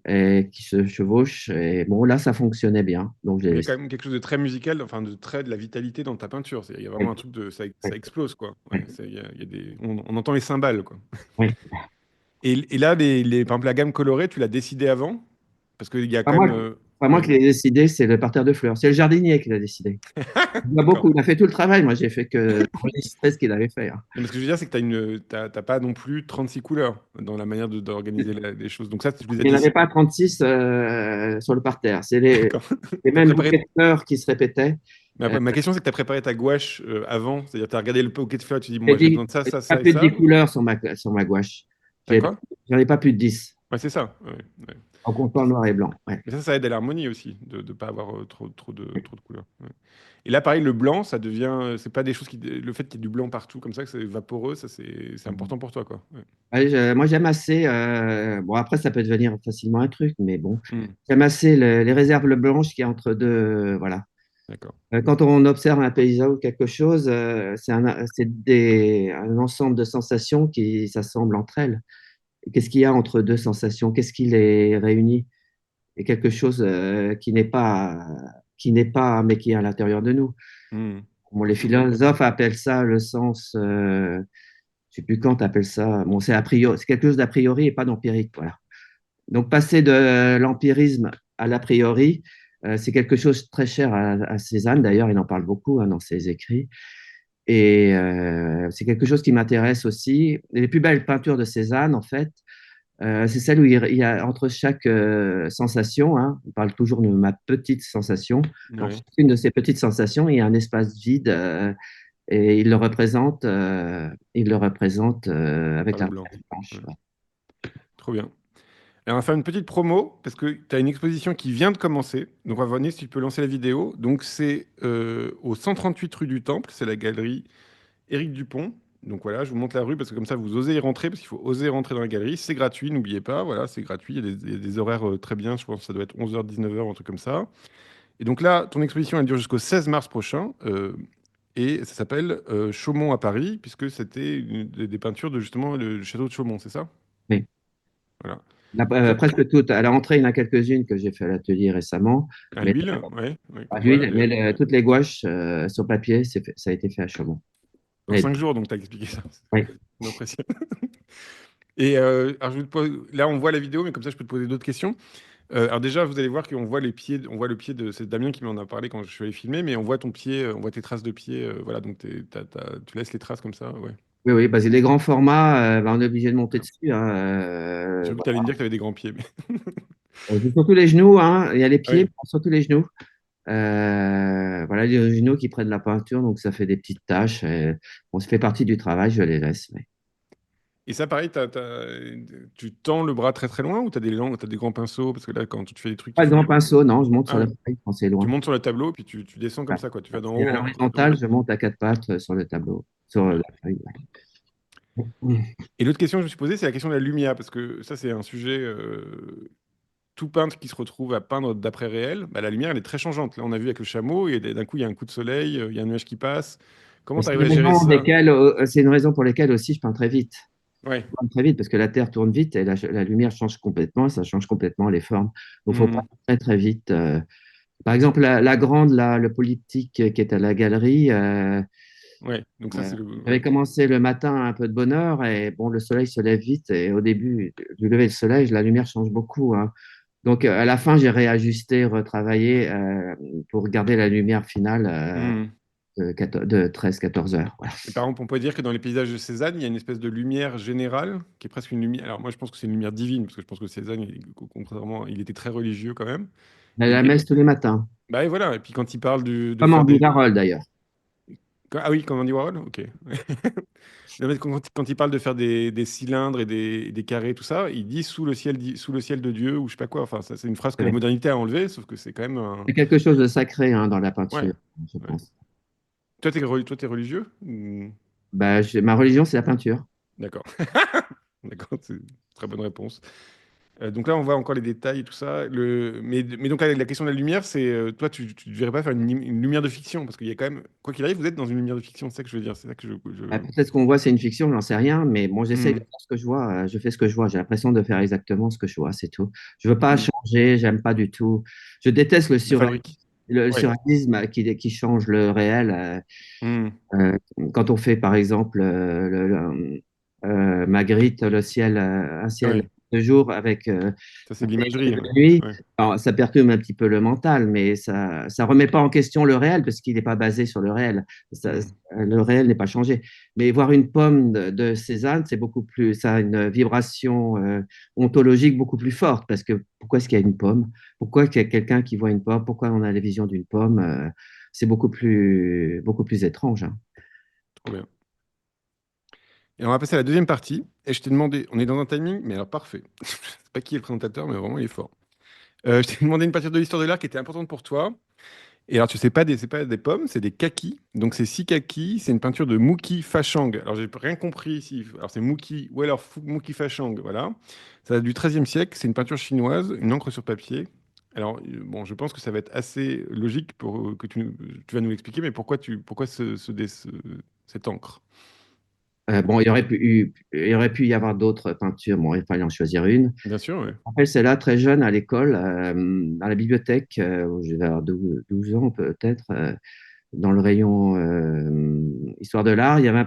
S2: et qui se chevauchent. Et bon, là, ça fonctionnait bien. Donc, j'ai
S1: Mais il y a
S2: laissé.
S1: quand même quelque chose de très musical, enfin de la vitalité dans ta peinture. Il y a vraiment un truc de. Ça
S2: Ouais,
S1: explose, quoi. Ouais,
S2: ouais,
S1: il y a on entend les cymbales, quoi.
S2: ouais.
S1: Et là, par exemple, la gamme colorée, tu l'as décidé avant? Parce qu'il y a
S2: Pas
S1: quand
S2: moi,
S1: même.
S2: pas moi
S1: Ouais.
S2: qui l'ai décidé, c'est le parterre de fleurs. C'est le jardinier qui l'a décidé. Il a
S1: D'accord.
S2: beaucoup, il a fait tout le travail. Moi, j'ai fait que enregistrer ce qu'il avait fait, hein.
S1: Non, mais ce que je veux dire, c'est que t'as pas non plus 36 couleurs dans la manière d'organiser les choses. Donc ça, tu les as
S2: Il n'y en avait
S1: décidées.
S2: pas 36 sur le parterre. C'est les,
S1: D'accord.
S2: les
S1: T'as
S2: mêmes bouquets
S1: préparé.
S2: de fleurs qui se répétaient.
S1: Mais
S2: Euh,
S1: après, ma question, c'est que tu as préparé ta gouache avant. C'est-à-dire, tu as regardé le bouquet de fleurs, tu dis,
S2: J'ai
S1: moi, j'ai
S2: dit,
S1: besoin de ça,
S2: j'ai
S1: ça,
S2: pas
S1: ça et
S2: plus de 10
S1: ça.
S2: couleurs sur ma gouache.
S1: T'as
S2: J'ai-
S1: quoi?
S2: J'en ai pas plus de 10
S1: Ouais, c'est ça. Ouais, ouais.
S2: en comptant noir et blanc. Ouais.
S1: Mais ça aide à l'harmonie aussi, de ne pas avoir trop de couleurs. Ouais. Et là, pareil, le blanc, ça devient. C'est pas des choses qui. Le fait qu'il y ait du blanc partout, comme ça, que c'est vaporeux, ça, c'est important pour toi, quoi. Ouais.
S2: Ouais, moi, j'aime assez. Bon, après, ça peut devenir facilement un truc, mais bon,
S1: Hmm.
S2: j'aime assez les réserves blanches qui est entre deux. Voilà.
S1: D'accord.
S2: Quand on observe un paysage ou quelque chose, un ensemble de sensations qui s'assemblent entre elles. Qu'est-ce qu'il y a entre deux sensations? Qu'est-ce qui les réunit? Et quelque chose qui n'est pas, mais qui est à l'intérieur de nous.
S1: Hmm.
S2: Bon, les philosophes appellent ça le sens, je sais plus quand appelle ça. Bon, c'est a priori, c'est quelque chose d'a priori et pas d'empirique, voilà. Donc passer de l'empirisme à l'a priori, c'est quelque chose de très cher à Cézanne. D'ailleurs, il en parle beaucoup dans ses écrits. Et c'est quelque chose qui m'intéresse aussi. Et les plus belles peintures de Cézanne, en fait, c'est celle où il y a entre chaque sensation, hein, on parle toujours de ma petite sensation, entre
S1: Ouais.
S2: chacune de ces petites sensations, il y a un espace vide et il le représente avec la
S1: Tableau blanc.
S2: planche.
S1: Ouais.
S2: Ouais.
S1: Trop bien. Et on va faire une petite promo parce que tu as une exposition qui vient de commencer. Donc, on va voir si tu peux lancer la vidéo. Donc, c'est au 138 rue du Temple. C'est la galerie Éric Dupont. Donc voilà, je vous montre la rue parce que comme ça, vous osez y rentrer parce qu'il faut oser rentrer dans la galerie. C'est gratuit, n'oubliez pas. Voilà, c'est gratuit. Il y a des horaires très bien. Je pense que ça doit être 11h, 19h, un truc comme ça. Et donc là, ton exposition, elle dure jusqu'au 16 mars prochain. Et ça s'appelle Chaumont à Paris, puisque c'était des peintures de justement le château de Chaumont, c'est ça?
S2: Oui.
S1: Voilà. Toi,
S2: Presque toutes. À la rentrée, il y en a quelques-unes que j'ai fait à l'atelier récemment,
S1: à
S2: mais
S1: l'huile, ouais, ouais,
S2: à
S1: qu'on voit.
S2: l'huile, mais toutes les gouaches sur papier, ça a été fait à Chaumont.
S1: En
S2: Et-
S1: 5 jours, donc tu as expliqué ça.
S2: oui.
S1: Ça m'impressionne. Et alors, là, on voit la vidéo, mais comme ça, je peux te poser d'autres questions. Alors déjà, vous allez voir qu'on voit les pieds, on voit le pied de c'est Damien qui m'en a parlé quand je suis allé filmer, mais on voit ton pied, on voit tes traces de pied, voilà, donc tu laisses les traces comme ça, ouais.
S2: Oui, oui, bah, c'est des grands formats, on est obligé de monter
S1: Voilà.
S2: dessus, hein,
S1: J'ai vu que tu allais me dire que tu avais des grands pieds.
S2: c'est surtout les genoux, hein, il y a les pieds,
S1: Ouais.
S2: mais surtout les genoux. Voilà, les genoux qui prennent la peinture, donc ça fait des petites taches. Bon, ça fait partie du travail, je les laisse. Ouais.
S1: Et ça, pareil, tu tends le bras très très loin ou t'as des grands pinceaux? Parce que là, quand tu fais des trucs qui
S2: Pas de
S1: font
S2: grand
S1: des...
S2: pinceau, non, je monte
S1: Ah
S2: sur la
S1: ouais.
S2: feuille quand c'est
S1: Tu
S2: loin.
S1: montes sur le tableau, puis tu descends comme
S2: Voilà.
S1: ça, quoi. Tu vas d'en
S2: Et
S1: haut
S2: à
S1: en bas.
S2: l'horizontale, je monte à quatre pattes sur le tableau, sur
S1: Ouais.
S2: la feuille. Ouais.
S1: Et l'autre question que je me suis posée, c'est la question de la lumière, parce que ça, c'est un sujet tout peintre qui se retrouve à peindre d'après réel. Bah, la lumière, elle est très changeante. Là, on a vu avec le chameau, et d'un coup, il y a un coup de soleil, il y a un nuage qui passe. Comment tu arrives à gérer ça?
S2: C'est une raison pour laquelle aussi je peins très vite.
S1: Ouais.
S2: Très vite parce que la Terre tourne vite et la lumière change complètement, ça change complètement les formes. Donc, il faut pas
S1: Hmm.
S2: très très vite. Par exemple, la grande, le politique qui est à la galerie,
S1: Ouais. Donc ça, c'est le...
S2: j'avais
S1: ouais.
S2: commencé le matin un peu de bonne heure et bon, le soleil se lève vite et au début du lever du soleil, la lumière change beaucoup, hein. Donc, à la fin, j'ai réajusté, retravaillé pour garder la lumière finale
S1: Hmm.
S2: de 13-14 heures. Voilà.
S1: Et par exemple, on peut dire que dans les paysages de Cézanne, il y a une espèce de lumière générale qui est presque une lumière. Alors moi, je pense que c'est une lumière divine, parce que je pense que Cézanne, contrairement, il était très religieux quand même.
S2: La
S1: Et
S2: messe tous les matins,
S1: bah et voilà. Et puis quand il parle de
S2: comme
S1: faire
S2: Andy
S1: des...
S2: Warhol d'ailleurs.
S1: Ah oui, comme Andy Warhol? Ok. Non, mais quand il parle de faire des cylindres et des carrés, tout ça, il dit sous le ciel de Dieu ou je sais pas quoi. Enfin, ça, c'est une phrase que la
S2: Ouais.
S1: modernité a enlevée, sauf que c'est quand même un...
S2: C'est quelque chose de sacré hein, dans la
S1: Ouais,
S2: peinture, je
S1: ouais.
S2: pense.
S1: Toi, t'es religieux?
S2: Bah, ma religion, c'est la peinture.
S1: D'accord. D'accord, c'est une très bonne réponse. Donc là, on voit encore les détails et tout ça. Mais donc, la question de la lumière, c'est toi, tu ne devrais pas faire une lumière de fiction, parce qu'il y a quand même, quoi qu'il arrive, vous êtes dans une lumière de fiction, c'est ça que je veux dire. C'est ça que
S2: Peut-être qu'on voit, c'est une fiction, j'en sais rien, mais bon, j'essaye de
S1: Hmm,
S2: faire ce que je vois. Je fais ce que je vois. J'ai l'impression de faire exactement ce que je vois, c'est tout. Je veux pas
S1: hmm.
S2: changer, j'aime pas du tout. Je déteste
S1: La fabrique.
S2: le
S1: Ouais.
S2: surréalisme qui change le réel.
S1: Hmm.
S2: Quand on fait, par exemple, Magritte, un ciel
S1: Ouais.
S2: de jour avec
S1: Ça, c'est
S2: un
S1: de
S2: paysage
S1: l'imagerie,
S2: de
S1: hein.
S2: nuit,
S1: Ouais.
S2: alors, ça perturbe un petit peu le mental, mais ça remet pas en question le réel parce qu'il n'est pas basé sur le réel.
S1: Hmm.
S2: Le réel n'est pas changé. Mais voir une pomme de Cézanne, c'est beaucoup plus, ça a une vibration ontologique beaucoup plus forte parce que pourquoi est-ce qu'il y a une pomme? Pourquoi qu'il y a quelqu'un qui voit une pomme? Pourquoi on a la vision d'une pomme? C'est beaucoup plus étrange, hein.
S1: Trop bien. Et on va passer à la deuxième partie. Et je t'ai demandé, on est dans un timing, mais alors parfait. Je sais pas qui est le présentateur, mais vraiment, il est fort. Je t'ai demandé une partie de l'histoire de l'art qui était importante pour toi. Et alors, tu sais pas c'est pas des pommes, c'est des kakis. Donc, c'est six kakis. C'est une peinture de Muki Fashang. Alors, j'ai rien compris ici. Alors, c'est Muki ou alors Muki Fashang. Voilà. Ça date du XIIIe siècle. C'est une peinture chinoise, une encre sur papier. Alors, bon, je pense que ça va être assez logique pour que tu vas nous l'expliquer, mais pourquoi cette encre?
S2: Bon, il aurait pu y avoir d'autres peintures. Bon, il fallait en choisir une.
S1: Bien sûr, ouais.
S2: En fait, c'est là, très jeune, à l'école, à la bibliothèque, où je devais avoir 12 ans peut-être, dans le rayon Histoire de l'art. Il y avait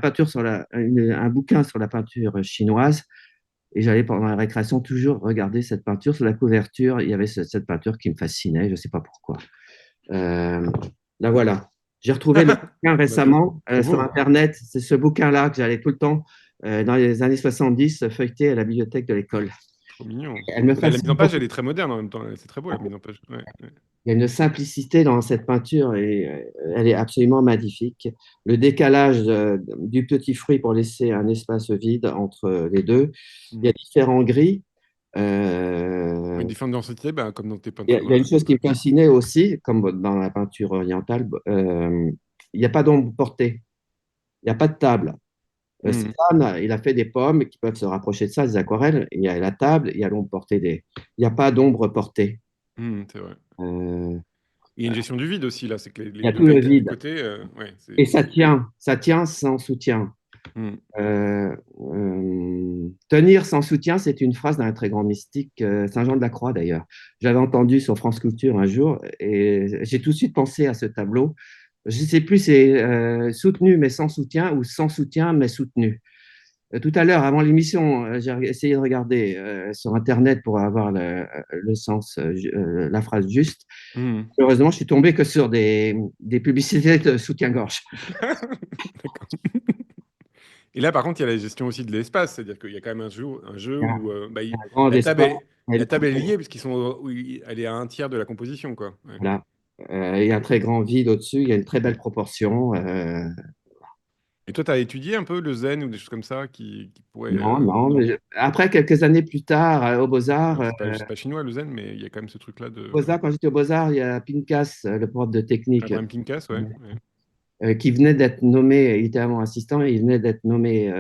S2: un bouquin sur la peinture chinoise. Et j'allais pendant la récréation toujours regarder cette peinture. Sur la couverture, il y avait cette peinture qui me fascinait. Je ne sais pas pourquoi. Euh, Là, voilà. J'ai retrouvé le bouquin
S1: Bah,
S2: récemment
S1: trop
S2: sur
S1: beau.
S2: Internet. C'est ce bouquin-là que j'allais tout le temps, dans les années 70, feuilleter à la bibliothèque de l'école.
S1: Trop mignon.
S2: Elle me
S1: La mise en
S2: fascine
S1: page,
S2: beaucoup.
S1: elle est très moderne en même temps. C'est très beau, la mise en page. Ouais, ouais.
S2: Il y a une simplicité dans cette peinture et elle est absolument magnifique. Le décalage du petit fruit pour laisser un espace vide entre les deux. Il y a
S1: Mm.
S2: différents gris.
S1: Une
S2: Euh,
S1: différente densité, bah, comme dans tes
S2: il
S1: peintures.
S2: y a une chose qui me fascinait aussi, comme dans la peinture orientale, il n'y a pas d'ombre portée, il n'y a pas de table.
S1: Mm.
S2: Cézanne, il a fait des pommes qui peuvent se rapprocher de ça, des aquarelles. Il y a la table, il y a l'ombre portée. Il n'y a pas d'ombre portée.
S1: Mm, c'est vrai.
S2: Euh,
S1: Il y a une gestion du vide aussi, là. C'est que
S2: il y a
S1: le
S2: tout le
S1: gris qui est du
S2: vide.
S1: côté, ouais,
S2: Et ça tient sans soutien.
S1: Mm.
S2: Tenir sans soutien, c'est une phrase d'un très grand mystique, Saint Jean de la Croix d'ailleurs. J'avais entendu sur France Culture un jour et j'ai tout de suite pensé à ce tableau. Je ne sais plus, c'est soutenu mais sans soutien ou sans soutien mais soutenu. Tout à l'heure, avant l'émission, j'ai essayé de regarder sur Internet pour avoir le sens, la phrase juste.
S1: Mm.
S2: Heureusement, je suis tombé que sur des publicités de soutien-gorge.
S1: D'accord. Et là, par contre, il y a la gestion aussi de l'espace, c'est-à-dire qu'il y a quand même un jeu
S2: Il y a
S1: où bah,
S2: un grand espace.
S1: la table est liée puisqu'ils sont, elle est à un tiers de la composition, quoi. Ouais.
S2: Voilà. Il y a un très grand vide au-dessus, il y a une très belle proportion.
S1: Et toi, tu as étudié un peu le zen ou des choses comme ça qui pourraient.
S2: Non, non.
S1: Non?
S2: Après, quelques années plus tard, aux Beaux-Arts,
S1: Alors, c'est pas chinois le zen, mais il y a quand même ce truc-là de.
S2: Quand j'étais aux Beaux-Arts, il y a Pincas, le prof de technique,
S1: Abraham Pinkas, ouais. Ouais.
S2: qui venait d'être nommé, il était avant assistant, et il venait d'être nommé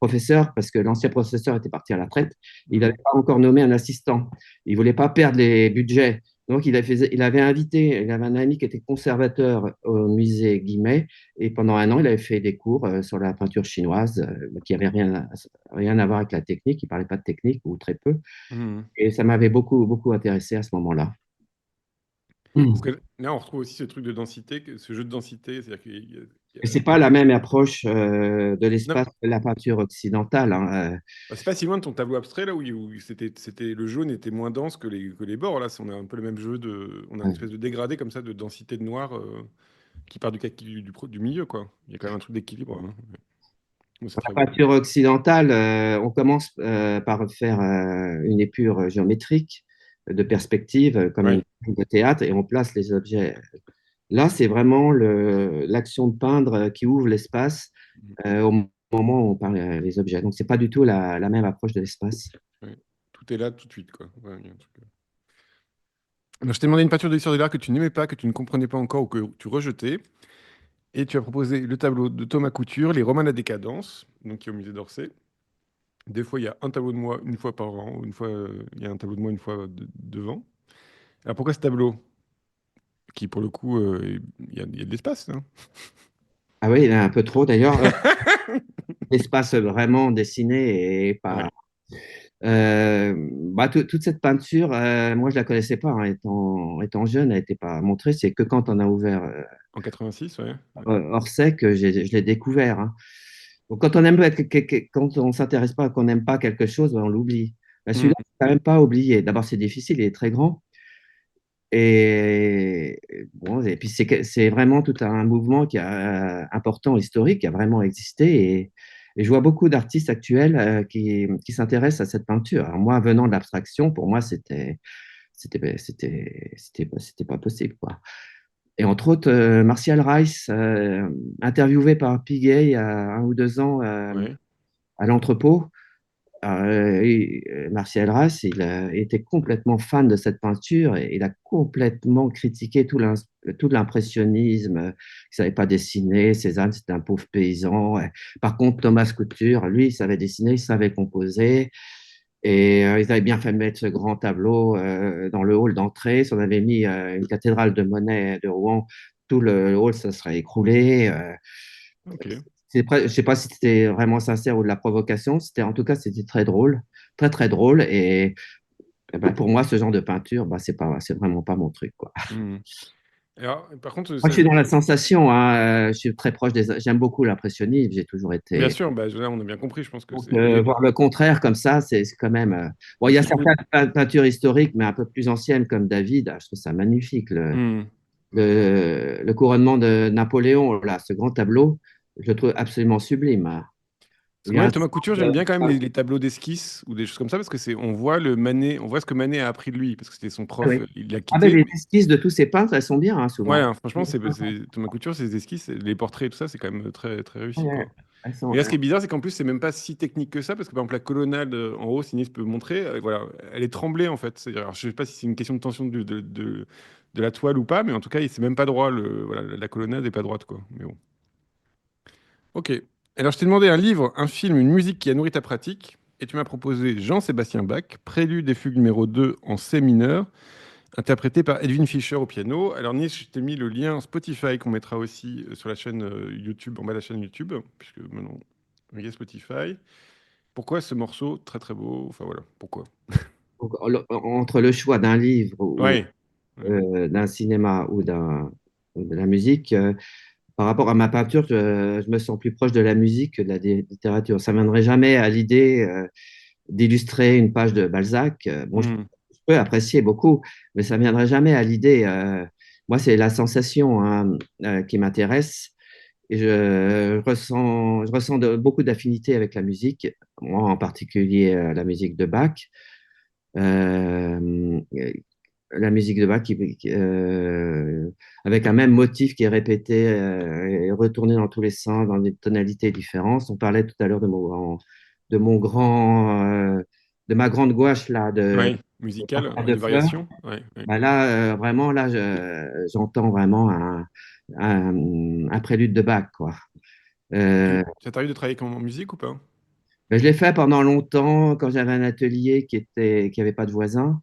S2: professeur parce que l'ancien professeur était parti à la retraite. Il
S1: Mhm.
S2: n'avait pas encore nommé un assistant. Il ne voulait pas perdre les budgets. Donc, il avait invité, il avait un ami qui était conservateur au musée Guimet, et pendant un an, il avait fait des cours sur la peinture chinoise, qui n'avaient rien à voir avec la technique. Il ne parlait pas de technique, ou très peu.
S1: Mhm.
S2: Et ça m'avait beaucoup, beaucoup intéressé à ce moment-là.
S1: Parce que là, on retrouve aussi ce truc de densité, ce jeu de densité, c'est-à-dire qu'il y
S2: Et
S1: a-
S2: c'est pas la même approche de
S1: Non,
S2: l'espace que la peinture occidentale, hein.
S1: bah, c'est pas si loin de ton tableau abstrait là où le jaune était moins dense que les bords. Là, on a un peu le même jeu on a une
S2: Ouais.
S1: espèce de dégradé comme ça de densité de noir qui part du milieu, quoi. Il y a quand même un truc d'équilibre, hein. Ouais, c'est
S2: La
S1: très beau.
S2: peinture occidentale, on commence par faire une épure géométrique de perspective, comme une
S1: Ouais.
S2: pièce de théâtre, et on place les objets. Là, c'est vraiment l'action de peindre qui ouvre l'espace au moment où on parle les objets. Donc, c'est pas du tout la même approche de l'espace.
S1: Ouais. Tout est là tout de suite, quoi. Ouais, il y a un truc. Alors, je t'ai demandé une peinture de l'histoire de l'art que tu n'aimais pas, que tu ne comprenais pas encore ou que tu rejetais. Et tu as proposé le tableau de Thomas Couture, Les Romains de la décadence, donc qui est au musée d'Orsay. Des fois, il y a un tableau de moi une fois par an, une fois, il y a un tableau de moi une fois devant. Alors pourquoi ce tableau? Qui, pour le coup, il y a de l'espace, hein.
S2: Ah oui, il y en a un peu trop d'ailleurs. L'espace vraiment dessiné et pas.
S1: Ouais,
S2: Toute cette peinture, moi je la connaissais pas, hein, étant jeune, elle n'était pas montrée. C'est que quand on a ouvert
S1: en 86, ouais. Ouais.
S2: Orsay que je l'ai découvert, hein. Donc quand on aime pas quand on s'intéresse pas, qu'on n'aime pas quelque chose, on l'oublie. Celui-là,
S1: Hmm.
S2: c'est quand même pas oublié. D'abord, c'est difficile, il est très grand. Et, bon, et puis c'est vraiment tout un mouvement qui a, important, historique, qui a vraiment existé. Et je vois beaucoup d'artistes actuels qui s'intéressent à cette peinture. Alors moi, venant de l'abstraction, pour moi, c'était pas possible, quoi. Et entre autres, Martial Rice, interviewé par Piguet il y a 1 ou 2 ans
S1: Ouais.
S2: à l'entrepôt. Martial Rice, il était complètement fan de cette peinture et il a complètement critiqué tout l'impressionnisme. Il ne savait pas dessiner. Cézanne, c'était un pauvre paysan. Par contre, Thomas Couture, lui, il savait dessiner, il savait composer. Et ils avaient bien fait de mettre ce grand tableau dans le hall d'entrée. Si on avait mis une cathédrale de Monet de Rouen, tout le hall, ça serait écroulé.
S1: Ok.
S2: Je ne sais pas si c'était vraiment sincère ou de la provocation. En tout cas, c'était très drôle, très très drôle. Et ben, pour moi, ce genre de peinture, bah, c'est vraiment pas mon truc, quoi.
S1: Hmm. Alors, par contre,
S2: Moi, je suis dans la sensation, hein, je suis très proche j'aime beaucoup l'impressionnisme. J'ai toujours
S1: bien
S2: été.
S1: sûr, bah, là, on a bien compris, je pense que
S2: Donc,
S1: c'est.
S2: voir le contraire comme ça, c'est quand même. Bon, il
S1: Et
S2: y a
S1: c'est limite.
S2: certaines peintures historiques, mais un peu plus anciennes, comme David. Je trouve ça magnifique.
S1: Hmm.
S2: Le couronnement de Napoléon, là, ce grand tableau, je le trouve absolument sublime, hein.
S1: Parce
S2: Il
S1: que
S2: y a
S1: moi,
S2: un
S1: Thomas Couture,
S2: sens
S1: j'aime bien quand même les tableaux d'esquisse ou des choses comme ça, parce que on voit le Manet, on voit ce que Manet a appris de lui, parce que c'était son
S2: ah
S1: prof,
S2: oui.
S1: il l'a
S2: Ah ben,
S1: quitté.
S2: les esquisses de tous ces peintres, elles sont bien, hein,
S1: Ouais,
S2: souvent.
S1: hein, franchement, Thomas Couture, ses esquisses, les portraits et tout ça, c'est quand même très, très réussi,
S2: Ouais,
S1: quoi.
S2: elles
S1: Et
S2: sont,
S1: là, ce qui est bizarre, c'est qu'en plus, c'est même pas si technique que ça, parce que par exemple, la colonnade en haut, Sinis peut montrer, voilà, elle est tremblée en fait. Alors, je sais pas si c'est une question de tension de la toile ou pas, mais en tout cas, c'est même pas droit. Voilà, la colonnade est pas droite, quoi. Mais bon. Ok. Alors, je t'ai demandé un livre, un film, une musique qui a nourri ta pratique, et tu m'as proposé Jean-Sébastien Bach, Prélude et Fugue numéro 2 en C mineur, interprété par Edwin Fischer au piano. Alors, Nice, je t'ai mis le lien Spotify qu'on mettra aussi sur la chaîne YouTube, en bas de la chaîne YouTube, puisque maintenant, il y a Spotify. Pourquoi ce morceau très très beau? Enfin voilà, pourquoi?
S2: donc, entre le choix d'un livre ou
S1: Ouais. Ouais.
S2: d'un cinéma ou de la musique, par rapport à ma peinture, je me sens plus proche de la musique que de la littérature. Ça ne viendrait jamais à l'idée d'illustrer une page de Balzac. Bon,
S1: Hmm.
S2: je peux apprécier beaucoup, mais ça ne viendrait jamais à l'idée. Moi, c'est la sensation, hein, qui m'intéresse. Et je ressens beaucoup d'affinité avec la musique, moi en particulier la musique de Bach. Euh, la musique de Bach avec un même motif qui est répété et retourné dans tous les sens, dans des tonalités différentes. On parlait tout à l'heure de mon grand, de ma grande gouache là,
S1: Ouais. Musical, ouais,
S2: de
S1: de
S2: fleurs.
S1: variation. Ouais, ouais.
S2: Bah là, vraiment, là, j'entends vraiment un prélude de Bach, quoi. Euh,
S1: Ça t'arrive de travailler en musique ou pas?
S2: je l'ai fait pendant longtemps quand j'avais un atelier qui avait pas de voisins.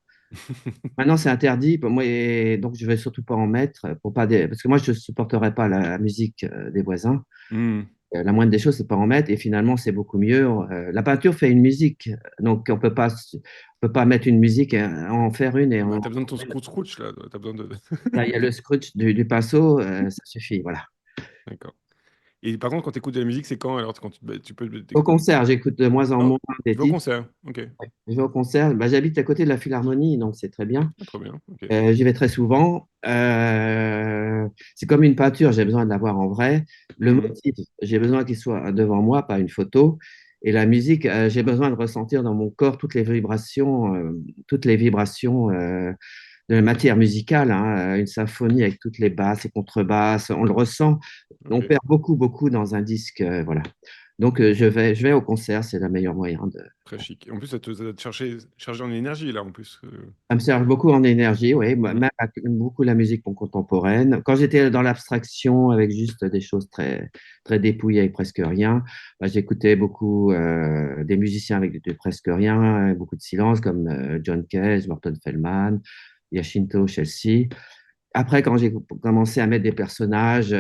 S2: Maintenant, c'est interdit pour moi, et donc je vais surtout pas en mettre pour pas parce que moi, je ne supporterais pas la musique des voisins.
S1: Hmm.
S2: La moindre des choses, c'est pas en mettre, et finalement, c'est beaucoup mieux. La peinture fait une musique, donc on peut pas mettre une musique et en faire une
S1: Bah, t'as besoin de ton scrooge là. T'as besoin de.
S2: là, il y a le scratch du pinceau, ça suffit, voilà.
S1: D'accord. Et par contre, quand t'écoutes de la musique, c'est quand alors quand tu peux
S2: Au
S1: t'écouter.
S2: concert, j'écoute de moins en
S1: Oh,
S2: moins des
S1: tu vas au
S2: titres.
S1: concert. Ok.
S2: Je vais au concert. Bah, j'habite à côté de la Philharmonie, donc c'est très bien.
S1: Ah, trop bien. Ok.
S2: J'y vais très souvent. C'est comme une peinture, j'ai besoin de la voir en vrai. Le
S1: Hmm.
S2: motif, j'ai besoin qu'il soit devant moi, pas une photo. Et la musique, j'ai besoin de ressentir dans mon corps toutes les vibrations de la matière musicale, hein. Une symphonie avec toutes les basses et contrebasses, on le ressent. On
S1: Ok.
S2: perd beaucoup, beaucoup dans un disque, voilà. Donc, je vais au concert, c'est le meilleur moyen de.
S1: Très chic. Et en plus, ça doit te charger en énergie là en plus.
S2: Ça me sert beaucoup en énergie, oui,
S1: Hmm.
S2: même beaucoup la musique contemporaine. Quand j'étais dans l'abstraction avec juste des choses très, très dépouillées avec presque rien, bah, j'écoutais beaucoup des musiciens avec presque rien, beaucoup de silence comme John Cage, Morton Feldman, Giacinto Chelsea. Après, quand j'ai commencé à mettre des personnages,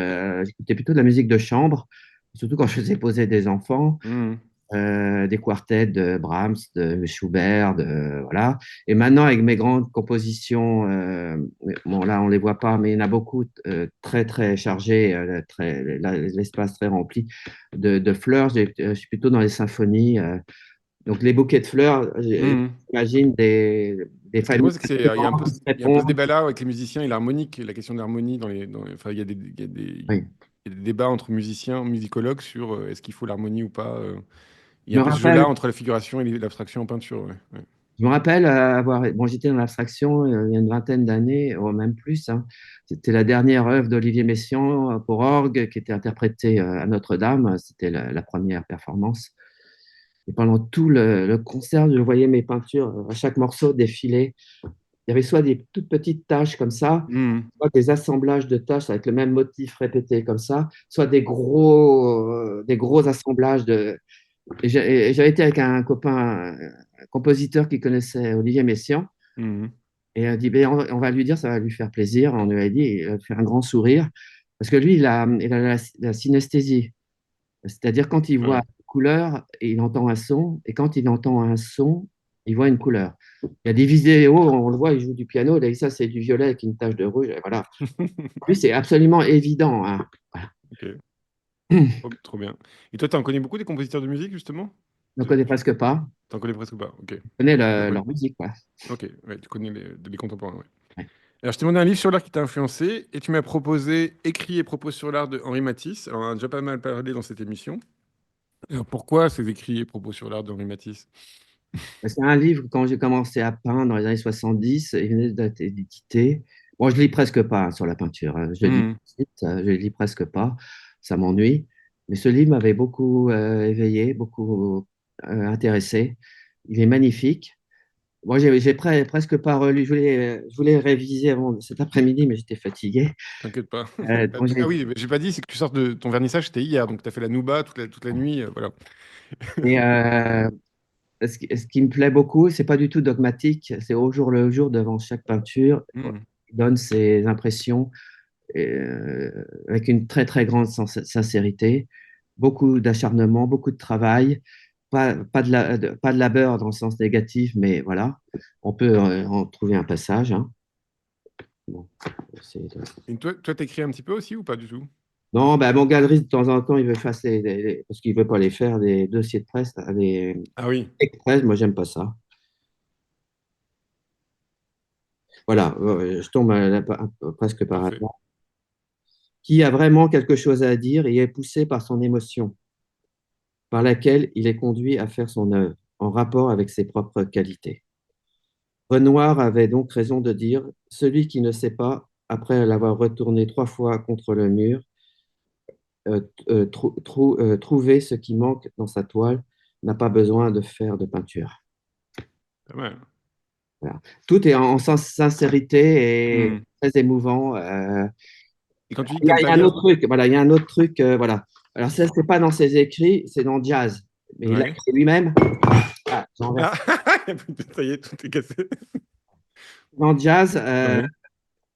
S2: j'écoutais plutôt de la musique de chambre, surtout quand je faisais poser des enfants,
S1: Hmm.
S2: des quartets de Brahms, de Schubert, voilà. Et maintenant, avec mes grandes compositions, bon là, on les voit pas, mais il y en a beaucoup très, très chargées, l'espace très rempli de fleurs. Je suis plutôt dans les symphonies. Donc, les bouquets de fleurs,
S1: Hmm.
S2: j'imagine des
S1: Ce qui est drôle,
S2: familles
S1: c'est que il y a un peu,
S2: qui se
S1: il y a un peu ce
S2: répondent.
S1: débat-là avec les musiciens et l'harmonique, la question de l'harmonie enfin,
S2: Oui.
S1: il y a des débats entre musiciens, musicologues sur est-ce qu'il faut l'harmonie ou pas. Il y
S2: Je
S1: a un
S2: me
S1: peu ce jeu-là
S2: rappelle
S1: entre la figuration et l'abstraction en peinture. Ouais. Ouais.
S2: Je me rappelle avoir. Bon, j'étais dans l'abstraction il y a une vingtaine d'années, ou même plus, hein. C'était la dernière œuvre d'Olivier Messiaen pour orgue qui était interprétée à Notre-Dame. C'était la première performance. Et pendant tout le concert, je voyais mes peintures, à chaque morceau défiler. Il y avait soit des toutes petites taches comme ça,
S1: Hmm.
S2: soit des assemblages de taches avec le même motif répété comme ça, soit des gros assemblages de. Et j'avais été avec un copain compositeur qui connaissait Olivier Messiaen.
S1: Mhm.
S2: Et elle a dit, ben, on va lui dire, ça va lui faire plaisir. On lui a dit, il va faire un grand sourire. Parce que lui, il a la synesthésie. C'est-à-dire quand il voit
S1: Ouais.
S2: une couleur, il entend un son. Et quand il entend un son, il voit une couleur. Il y a des vidéos, on le voit, il joue du piano. Il a dit, ça, c'est du violet avec une tache de rouge. Et voilà. Lui, c'est absolument évident, hein. Voilà.
S1: Ok, trop, trop bien. Et toi, tu en connais beaucoup des compositeurs de musique, justement?
S2: On ne connaît presque pas.
S1: T'en connais presque pas. Ok.
S2: On connaît
S1: Ouais, voilà.
S2: leur musique, quoi.
S1: Ok, ouais, tu connais les contemporains, ouais.
S2: Ouais.
S1: Alors, je t'ai demandé un livre sur l'art qui t'a influencé et tu m'as proposé Écrits et propos sur l'art de Henri Matisse. Alors, on a déjà pas mal parlé dans cette émission. Alors, pourquoi ces écrits et propos sur l'art d'Henri Matisse?
S2: C'est un livre, quand j'ai commencé à peindre dans les années 70, il venait d'être édité. Bon, je lis presque pas, hein, sur la peinture, hein. Je le dis tout
S1: Hmm,
S2: de suite, je lis presque pas. Ça m'ennuie. Mais ce livre m'avait beaucoup éveillé, beaucoup intéressé. Il est magnifique. Moi, j'ai presque pas relu. Je voulais réviser avant cet après-midi, mais j'étais fatigué.
S1: t'inquiète pas.
S2: Donc
S1: Ah oui, j'ai pas dit, c'est que tu sors de ton vernissage, c'était hier, donc tu as fait la nouba toute la nuit, voilà.
S2: et, ce qui me plaît beaucoup, c'est pas du tout dogmatique. C'est au jour le jour devant chaque peinture.
S1: Hmm,
S2: Il donne ses impressions avec une très très grande sincérité, beaucoup d'acharnement, beaucoup de travail, pas de labeur dans le sens négatif, mais voilà, on peut en trouver un passage, hein. Bon, c'est-
S1: Et toi, t'écris un petit peu aussi ou pas du tout?
S2: non, ben, mon galeriste, de temps en temps, il veut faire parce qu'il veut pas les faire, des dossiers de presse, des
S1: Ah oui,
S2: express, moi, j'aime pas ça. Voilà, je tombe presque par
S1: parfait.
S2: hasard. Qui a vraiment quelque chose à dire et est poussé par son émotion, par laquelle il est conduit à faire son œuvre, en rapport avec ses propres qualités. Renoir avait donc raison de dire, celui qui ne sait pas, après l'avoir retourné 3 fois contre le mur, trouver ce qui manque dans sa toile, n'a pas besoin de faire de peinture.
S1: Pas mal.
S2: Voilà. Tout est en sincérité et
S1: Hmm.
S2: très émouvant.
S1: Et quand tu dis que
S2: Il y a,
S1: t'aimes
S2: il
S1: pas
S2: y a un
S1: lire,
S2: autre truc, voilà, il y a un autre truc, voilà. Alors ça, c'est pas dans ses écrits, c'est dans Jazz. Mais il l'a
S1: ouais.
S2: écrit lui-même. Ah,
S1: Ah,
S2: j'enverse.
S1: ça y est, tout est cassé.
S2: Dans Jazz,
S1: Ouais.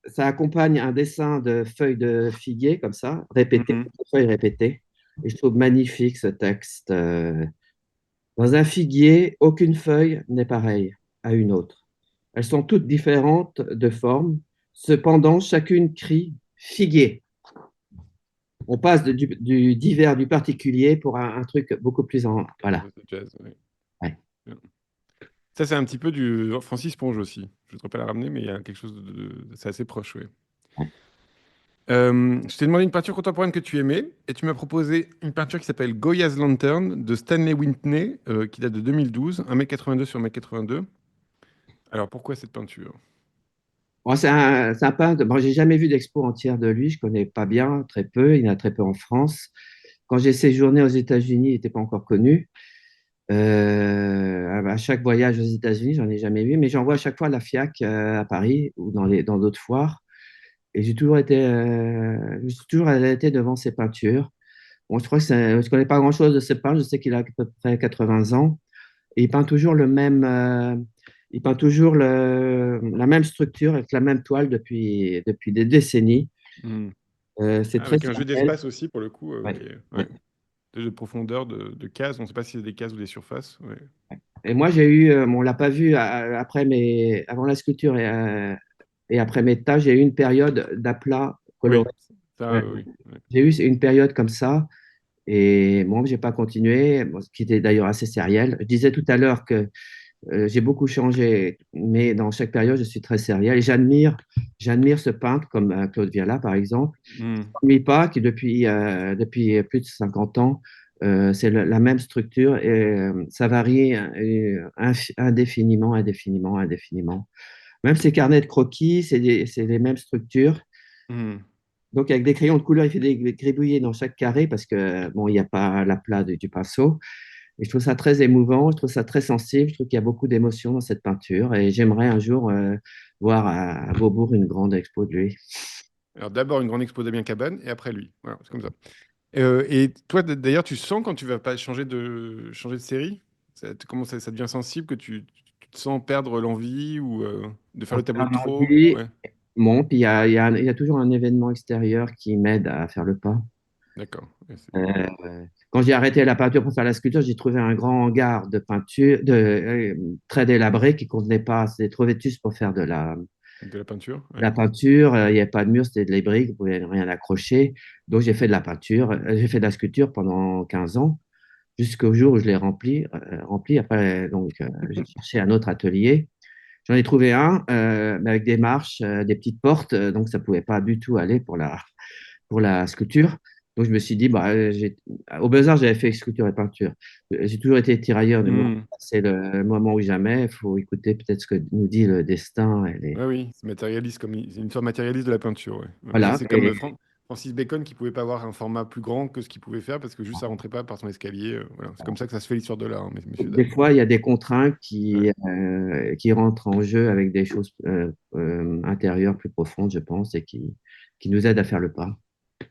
S2: ça accompagne un dessin de feuilles de figuier, comme ça, répétées,
S1: Mhm.
S2: feuilles répétées. Et je trouve magnifique ce texte. Dans un figuier, aucune feuille n'est pareille à une autre. Elles sont toutes différentes de forme. Cependant, chacune crie figuier. On passe du divers, du particulier pour un truc beaucoup plus en. Voilà.
S1: De jazz, ouais.
S2: Ouais.
S1: Bien. Ça, c'est un petit peu du Francis Ponge aussi. Je ne voudrais pas la ramener, mais il y a quelque chose c'est assez proche, oui.
S2: Ouais.
S1: Je t'ai demandé une peinture contemporaine que tu aimais, et tu m'as proposé une peinture qui s'appelle Goya's Lantern de Stanley Whitney, qui date de 2012, 1,82 m sur 1,82 m. Alors, pourquoi cette peinture?
S2: Bon, c'est un peintre. Bon, j'ai jamais vu d'expo entière de lui. Je connais pas bien, très peu. Il y en a très peu en France. Quand j'ai séjourné aux États-Unis, il n'était pas encore connu. À chaque voyage aux États-Unis, j'en ai jamais vu, mais j'en vois à chaque fois à la FIAC à Paris ou dans d'autres foires. Et j'ai toujours été devant ses peintures. Bon, je crois que je connais pas grand-chose de ses peintres. Je sais qu'il a à peu près 80 ans. Et il peint toujours il peint toujours la même structure avec la même toile depuis des décennies.
S1: Hmm.
S2: C'est très
S1: Avec un jeu
S2: fidèle.
S1: d'espace aussi, pour le coup,
S2: Ouais,
S1: qui est-
S2: ouais.
S1: ouais. De jeu de profondeur, de cases. On ne sait pas si c'est des cases ou des surfaces. Ouais.
S2: Et moi, j'ai eu, bon, on l'a pas vu avant la sculpture et après mes tâches, j'ai eu une période d'aplat
S1: Oui,
S2: coloré.
S1: ça,
S2: Euh,
S1: oui. Ouais.
S2: j'ai eu une période comme ça et bon, j'ai pas continué, bon, ce qui était d'ailleurs assez sériel. Je disais tout à l'heure que j'ai beaucoup changé, mais dans chaque période, je suis très sériel et j'admire ce peintre comme Claude Viala, par exemple.
S1: Hmm.
S2: N'oublie pas que depuis plus de 50 ans, c'est la même structure et ça varie indéfiniment, indéfiniment, indéfiniment. Même ces carnets de croquis, c'est les mêmes structures.
S1: Hmm.
S2: Donc, avec des crayons de couleur, il fait des gribouillés dans chaque carré parce que, bon, il n'y a pas l'aplat du pinceau. Et je trouve ça très émouvant, je trouve ça très sensible, je trouve qu'il y a beaucoup d'émotions dans cette peinture et j'aimerais un jour voir à Beaubourg une grande expo de lui.
S1: Alors, d'abord, une grande expo d'Amien Cabane, et après lui. Voilà, c'est comme ça. Et toi, d'ailleurs, tu sens quand tu vas pas changer de série? comment ça devient sensible que tu te sens perdre l'envie ou de faire
S2: On
S1: le
S2: fait
S1: tableau de
S2: un
S1: trop?
S2: envie.
S1: Ouais,
S2: Bon, puis il y a toujours un événement extérieur qui m'aide à faire le pas.
S1: d'accord. Ouais, c'est bien.
S2: Quand j'ai arrêté la peinture pour faire la sculpture, j'ai trouvé un grand hangar de peinture, très délabré qui contenait pas, c'était trop vétuste pour faire
S1: De la peinture?
S2: la
S1: Ouais.
S2: peinture. Il n'y avait pas de mur, c'était des briques, vous pouvez rien accrocher. Donc j'ai fait de la peinture, j'ai fait de la sculpture pendant 15 ans, jusqu'au jour où je l'ai rempli. Après, donc j'ai cherché un autre atelier. J'en ai trouvé un, mais avec des marches, des petites portes, donc ça pouvait pas du tout aller pour la sculpture. Donc je me suis dit, au Beaux-Arts, j'avais fait sculpture et peinture. J'ai toujours été tirailleur de moi.
S1: Hmm.
S2: C'est le moment ou jamais. Il faut écouter peut-être ce que nous dit le destin.
S1: Ouais, oui, c'est matérialiste, c'est une histoire matérialiste de la peinture. Ouais. Ouais, ça,
S2: Voilà.
S1: c'est comme Francis Bacon qui pouvait pas avoir un format plus grand que ce qu'il pouvait faire parce que juste ça rentrait pas par son escalier. Voilà. C'est comme ça que ça se fait l'histoire de l'art, messieurs,
S2: Des
S1: dames.
S2: fois, il y a des contraintes
S1: Ouais.
S2: qui rentrent en jeu avec des choses intérieures plus profondes, je pense, et qui nous aident à faire le pas.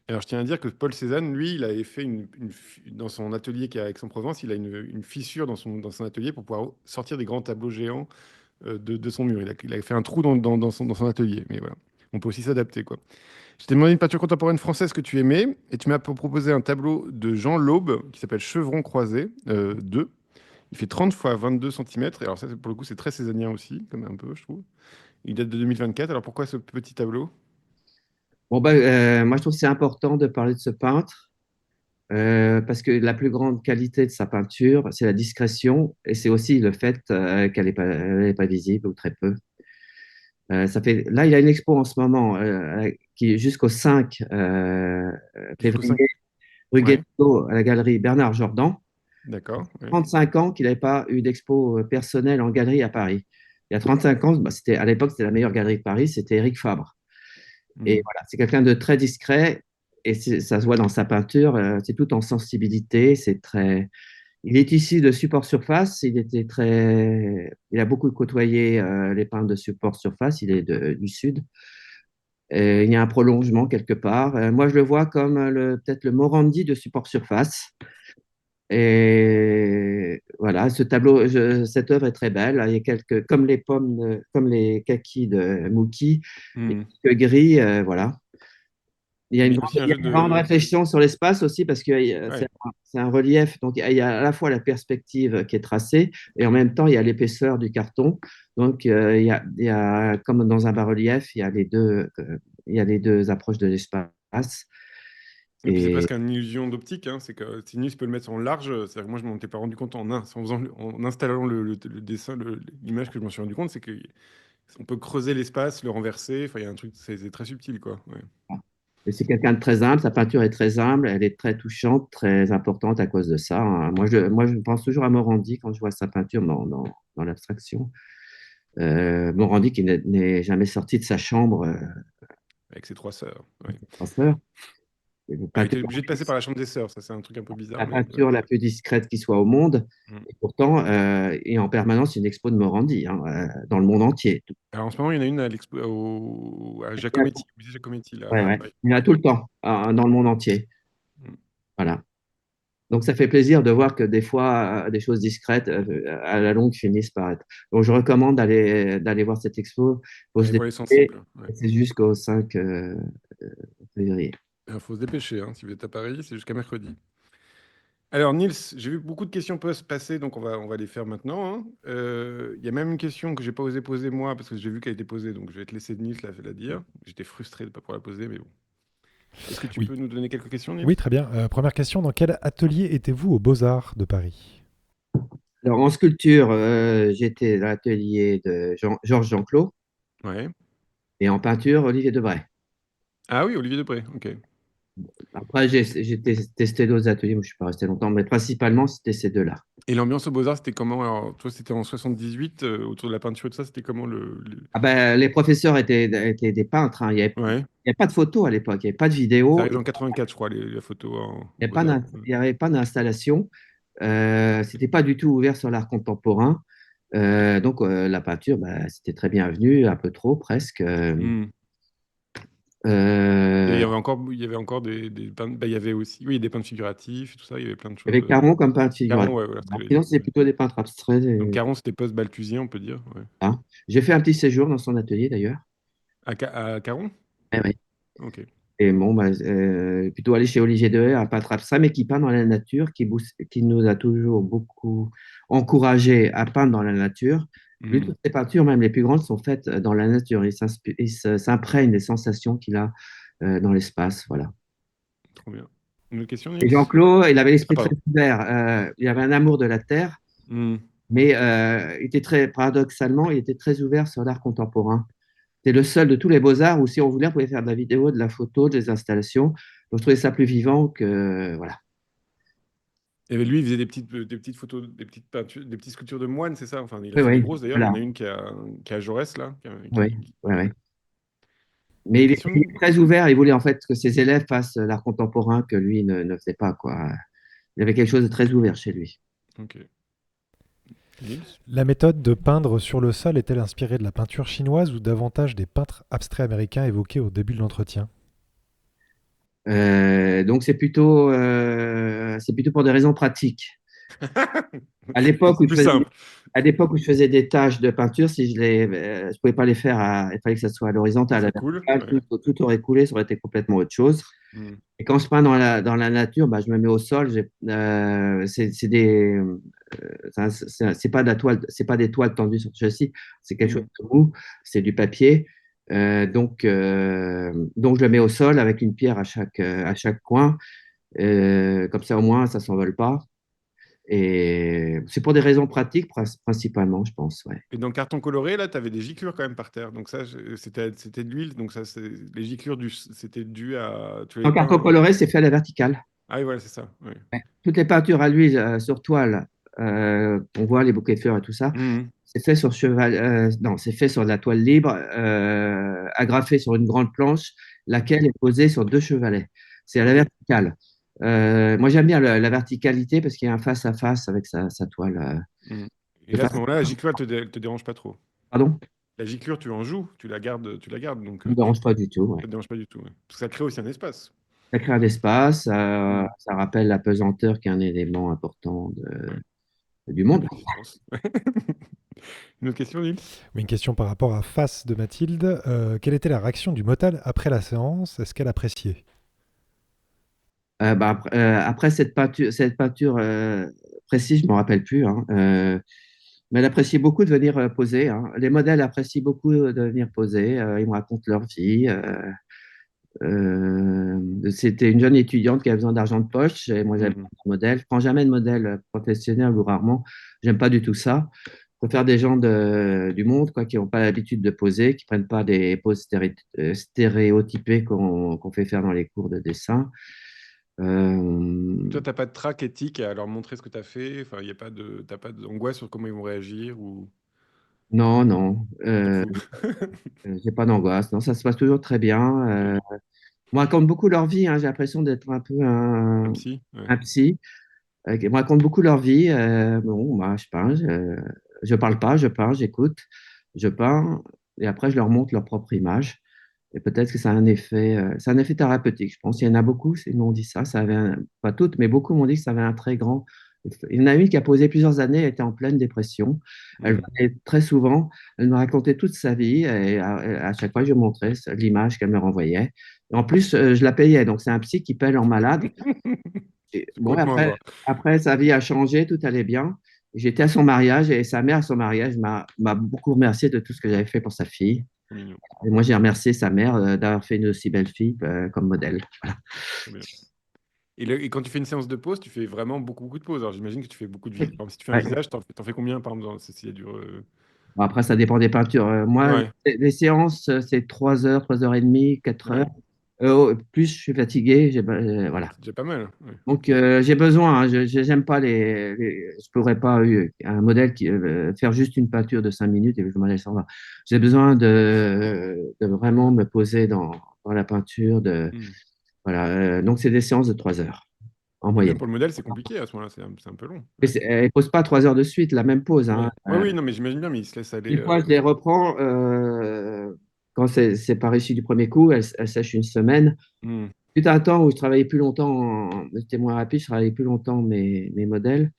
S1: Alors, je tiens à dire que Paul Cézanne, lui, il avait fait dans son atelier qui est à Aix-en-Provence, il a une fissure dans son atelier pour pouvoir sortir des grands tableaux géants de son mur. Il a fait un trou dans son atelier. Mais voilà, on peut aussi s'adapter, quoi. Je t'ai demandé une peinture contemporaine française que tu aimais, et tu m'as proposé un tableau de Jean Laube qui s'appelle Chevron croisé 2. Il fait 30 fois 22 cm. Et alors, ça, pour le coup, c'est très cézannien aussi, comme un peu, je trouve. Il date de 2024. Alors, pourquoi ce petit tableau?
S2: Moi, je trouve que c'est important de parler de ce peintre parce que la plus grande qualité de sa peinture, c'est la discrétion et c'est aussi le fait elle est pas visible ou très peu. Là, il y a une expo en ce moment qui est jusqu'au 5
S1: Jusqu'au 5.
S2: février, rue
S1: Ouais,
S2: Guéneau, à la galerie Bernard Jordan.
S1: d'accord. Ouais.
S2: 35 ans qu'il n'avait pas eu d'expo personnelle en galerie à Paris. Il y a 35 ans, à l'époque, c'était la meilleure galerie de Paris, c'était Éric Fabre. Et
S1: Hmm.
S2: voilà, c'est quelqu'un de très discret et ça se voit dans sa peinture, c'est tout en sensibilité, c'est très. Il est issu de support surface, il a beaucoup côtoyé les peintres de support surface, il est du sud. Et il y a un prolongement quelque part. Moi, je le vois comme peut-être le Morandi de support surface. Et voilà, cette œuvre est très belle. Il y a comme les pommes, comme les kakis de Mookie, il y
S1: Hmm.
S2: a quelques gris, voilà.
S1: Mais aussi un
S2: Il y a
S1: jeu
S2: une grande
S1: de.
S2: réflexion sur l'espace aussi parce que
S1: Ouais.
S2: c'est un relief. Donc, il y a à la fois la perspective qui est tracée et en même temps, il y a l'épaisseur du carton. Donc, il y a, comme dans un bas-relief, il y a les deux approches de l'espace.
S1: Et puis c'est
S2: Et
S1: presque une illusion d'optique, hein. C'est que Sinus peut le mettre en large. C'est-à-dire que moi, je m'en étais pas rendu compte en installant le dessin, l'image que je m'en suis rendu compte, c'est qu'on peut creuser l'espace, le renverser. Enfin, il y a un truc, c'est très subtil, quoi. Ouais.
S2: Et c'est quelqu'un de très humble, sa peinture est très humble, elle est très touchante, très importante à cause de ça, hein. Moi, je pense toujours à Morandi quand je vois sa peinture dans l'abstraction. Morandi qui n'est jamais sorti de sa chambre,
S1: Avec ses trois sœurs. Ouais.
S2: penseur. Une
S1: Ah, il
S2: peinture,
S1: était obligé de passer par la chambre des sœurs. Ça, c'est un truc un peu bizarre,
S2: la
S1: mais ouais.
S2: peinture la plus discrète qui soit au monde.
S1: Mm.
S2: Et pourtant, il y a en permanence une expo de Morandi hein, dans le monde entier.
S1: Alors, en ce moment, il y en a une à à Giacometti, au musée Giacometti, là.
S2: Ouais, ouais.
S1: Ouais.
S2: Il y en a tout le temps dans le monde entier.
S1: Mm.
S2: Voilà. Donc, ça fait plaisir de voir que des fois, des choses discrètes, à la longue, finissent par être. Donc, je recommande d'aller voir cette expo. Faut se
S1: Allez voir les
S2: dépêcher.
S1: sensibles. Ouais.
S2: C'est jusqu'au 5 février.
S1: Il faut se dépêcher, hein. Si vous êtes à Paris, c'est jusqu'à mercredi. Alors, Nils, j'ai vu beaucoup de questions passer, donc on va les faire maintenant, hein. Il y a même une question que j'ai pas osé poser moi, parce que j'ai vu qu'elle était posée, donc je vais te laisser Nils la dire. J'étais frustré de ne pas pouvoir la poser, mais bon. Est-ce que tu
S3: Oui.
S1: peux nous donner quelques questions, Nils?
S3: Oui, très bien. Première question, dans quel atelier étiez-vous aux Beaux-Arts de Paris?
S2: Alors, en sculpture, j'étais à l'atelier de Georges Jean-Claude
S1: Ouais.
S2: et en peinture, Olivier Debray.
S1: Ah oui, Olivier Depré, ok.
S2: Après, j'ai testé d'autres ateliers, mais je ne suis pas resté longtemps, mais principalement, c'était ces deux-là.
S1: Et l'ambiance au Beaux-Arts, c'était comment? Alors, toi, c'était en 78, autour de la peinture et tout ça, c'était comment
S2: Ah ben, les professeurs étaient des peintres, hein.
S1: Ouais.
S2: Il y avait pas de photos à l'époque, il n'y avait pas de
S1: C'est
S2: vidéos,
S1: arrivé en 84, je crois, la photo
S2: il
S1: au
S2: n'y avait pas
S1: Beaux-Arts.
S2: il y avait pas d'installation. C'était pas du tout ouvert sur l'art contemporain. Donc, la peinture, bah, c'était très bienvenu, un peu trop presque.
S1: Hmm. Il y il y avait encore des peintres. Bah, il y avait aussi, oui, des peintres figuratifs et tout ça. Il y avait plein de
S2: Il y
S1: choses.
S2: avait Caron comme peintre
S1: Caron,
S2: figuratif.
S1: ouais, voilà ce que j'allais
S2: Sinon,
S1: dire.
S2: c'est plutôt des peintres abstraits.
S1: Donc Caron, c'était post-Balthusien, on peut dire. Ouais.
S2: Hein. J'ai fait un petit séjour dans son atelier d'ailleurs.
S1: À Caron?
S2: Eh oui.
S1: Ok.
S2: Et bon, bah, plutôt aller chez Olivier Dehaye, un peintre abstrait, mais qui peint dans la nature, qui nous a toujours beaucoup encouragé à peindre dans la nature. Lui,
S1: Hmm,
S2: toutes ses peintures, même les plus grandes, sont faites dans la nature. S'imprègne des sensations qu'il a dans l'espace. Voilà.
S1: trop bien. Une autre question,
S2: Et
S1: Nils?
S2: Jean-Claude, il avait
S1: Ah,
S2: l'esprit très
S1: pardon.
S2: ouvert. Il avait un amour de la terre,
S1: Hmm,
S2: mais il était très, paradoxalement, il était très ouvert sur l'art contemporain. C'est le seul de tous les beaux-arts où, si on voulait, on pouvait faire de la vidéo, de la photo, des installations. Donc, je trouvais ça plus vivant que. Voilà.
S1: Et lui, il faisait des petites photos, des petites peintures, des petites sculptures de moines, c'est ça? Enfin, il a
S2: Oui,
S1: fait des
S2: oui,
S1: grosses d'ailleurs. Il y en
S2: voilà.
S1: a une qui est à Jaurès, là.
S2: Oui, oui,
S1: Ouais.
S2: oui.
S1: Une
S2: Mais
S1: autre
S2: il
S1: question?
S2: est très ouvert. Il voulait en fait que ses élèves fassent l'art contemporain que lui ne faisait pas, quoi. Il avait quelque chose de très ouvert chez lui.
S1: Ok. Nils?
S3: La méthode de peindre sur le sol est-elle inspirée de la peinture chinoise ou davantage des peintres abstraits américains évoqués au début de l'entretien?
S2: Donc, c'est plutôt pour des raisons pratiques. À l'époque où
S1: C'est
S2: je
S1: plus
S2: faisais,
S1: simple.
S2: à l'époque où je faisais des tâches de peinture, si je pouvais pas les faire, il fallait que ça soit à l'horizontale, à
S1: Ça
S2: la
S1: coule.
S2: verticale,
S1: Ouais.
S2: tout aurait coulé, ça aurait été complètement autre chose.
S1: Hmm.
S2: Et quand je peins dans la nature, bah, je me mets au sol. C'est pas de la toile, c'est pas des toiles tendues sur le châssis, c'est quelque chose
S1: Hmm.
S2: de mou, c'est du papier. Donc je le mets au sol avec une pierre à chaque coin. Comme ça, au moins, ça s'envole pas. Et c'est pour des raisons pratiques, principalement, je pense. Ouais.
S1: Et dans le carton coloré, là, tu avais des giclures quand même par terre. Donc ça, c'était de l'huile. Donc ça, les giclures, c'était dû à... Tu
S2: En
S1: l'avais
S2: carton
S1: peint...
S2: coloré, c'est fait à la verticale.
S1: Ah oui, voilà, c'est ça. Ouais.
S2: Toutes les peintures à l'huile sur toile, on voit les bouquets de fleurs et tout ça,
S1: Mhm.
S2: c'est fait sur non, c'est fait sur de la toile libre, agrafée sur une grande planche, laquelle est posée sur deux chevalets. C'est à la
S1: Ok.
S2: verticale. Moi, j'aime bien la verticalité parce qu'il y a un face à face avec sa toile.
S1: Mhm. Et
S2: Le
S1: là, à ce
S2: face-
S1: moment-là, la giclure, elle te dérange pas trop.
S2: Pardon?
S1: La giclure, tu en joues, tu la gardes. Donc
S2: Ça ne me dérange pas du tout.
S1: ça
S2: Ouais.
S1: te dérange pas du tout. Ouais. Parce que ça crée aussi un espace.
S2: Ça crée un espace,
S1: Mhm.
S2: ça rappelle la pesanteur qui est un élément important
S1: Ouais.
S2: du
S1: La
S2: monde.
S1: persistance. Une autre question, Nils?
S3: Oui, une question par rapport à Face de Mathilde. Quelle était la réaction du Motal après la séance? Est-ce qu'elle appréciait?
S2: Après cette peinture précise, je ne me rappelle plus, hein, mais elle apprécie beaucoup de venir poser. Hein. Les modèles apprécient beaucoup de venir poser. Ils me racontent leur vie. C'était une jeune étudiante qui avait besoin d'argent de poche. Et moi, j'avais pas
S1: Mhm.
S2: de modèle. Je prends jamais de modèle professionnel ou rarement. J'aime pas du tout ça. Je préfère des gens du monde quoi, qui n'ont pas l'habitude de poser, qui prennent pas des poses stéréotypées qu'on fait faire dans les cours de dessin.
S1: Toi,
S2: Euh,
S1: t'as pas de trac éthique à leur montrer ce que tu as fait? Enfin, y a pas de, t'as pas d'angoisse sur comment ils vont réagir ou
S2: non, non,
S1: t'en fous?
S2: j'ai pas d'angoisse. Non, ça se passe toujours très bien.
S1: Ok.
S2: Ils me racontent beaucoup leur vie. Hein. J'ai l'impression d'être un peu
S1: Un psy? Ouais.
S2: un psy. Ils me racontent beaucoup leur vie. Bon, moi, je peins. Je parle pas, je peins, j'écoute, je peins. Et après, je leur montre leur propre image. Et peut-être que ça a c'est un effet thérapeutique. Je pense qu'il y en a beaucoup, ils m'ont dit ça. Pas toutes, mais beaucoup m'ont dit que ça avait un très grand. Il y en a une qui a posé plusieurs années, elle était en pleine dépression. Elle
S1: Mhm.
S2: venait très souvent, elle me racontait toute sa vie et à chaque fois, je montrais l'image qu'elle me renvoyait. Et en plus, je la payais, donc c'est un psy qui paye en malade. Et
S1: C'est
S2: bon,
S1: complètement à voir.
S2: après, sa vie a changé, tout allait bien. J'étais à son mariage et sa mère, à son mariage, m'a beaucoup remercié de tout ce que j'avais fait pour sa fille.
S1: Trop mignon.
S2: Et moi, j'ai remercié sa mère d'avoir fait une aussi belle fille comme modèle.
S1: Trop bien. Et quand tu fais une séance de pause, tu fais vraiment beaucoup de pauses. Alors j'imagine que tu fais beaucoup de
S2: Ouais.
S1: Par exemple, si tu fais un visage, t'en fais combien par exemple si elle dure
S2: Bon, après, ça dépend des peintures. Moi,
S1: Ouais,
S2: les séances, c'est 3 heures, 3 heures et demie, 4 heures.
S1: ouais.
S2: Plus je suis fatigué, voilà.
S1: C'est déjà pas mal. Ouais.
S2: Donc, j'ai besoin, hein, j'aime pas je pourrais pas un modèle qui faire juste une peinture de 5 minutes et le modèle s'en va. J'ai besoin de vraiment me poser dans la peinture.
S1: Hmm.
S2: Voilà, donc, c'est des séances de 3 heures en
S1: Et
S2: moyenne.
S1: même pour le modèle, c'est compliqué à ce moment-là, c'est un peu long.
S2: Mais
S1: Ouais.
S2: elle ne pose pas 3 heures de suite, la même pose. Hein.
S1: Ouais. Ouais, oui, non, mais j'imagine bien, mais il se laisse aller.
S2: Des fois, je les reprends quand c'est pas réussi du premier coup, elle sèche une semaine.
S1: Hmm.
S2: Il y a un temps où je travaillais plus longtemps, j'étais moins rapide, je travaillais plus longtemps mes modèles.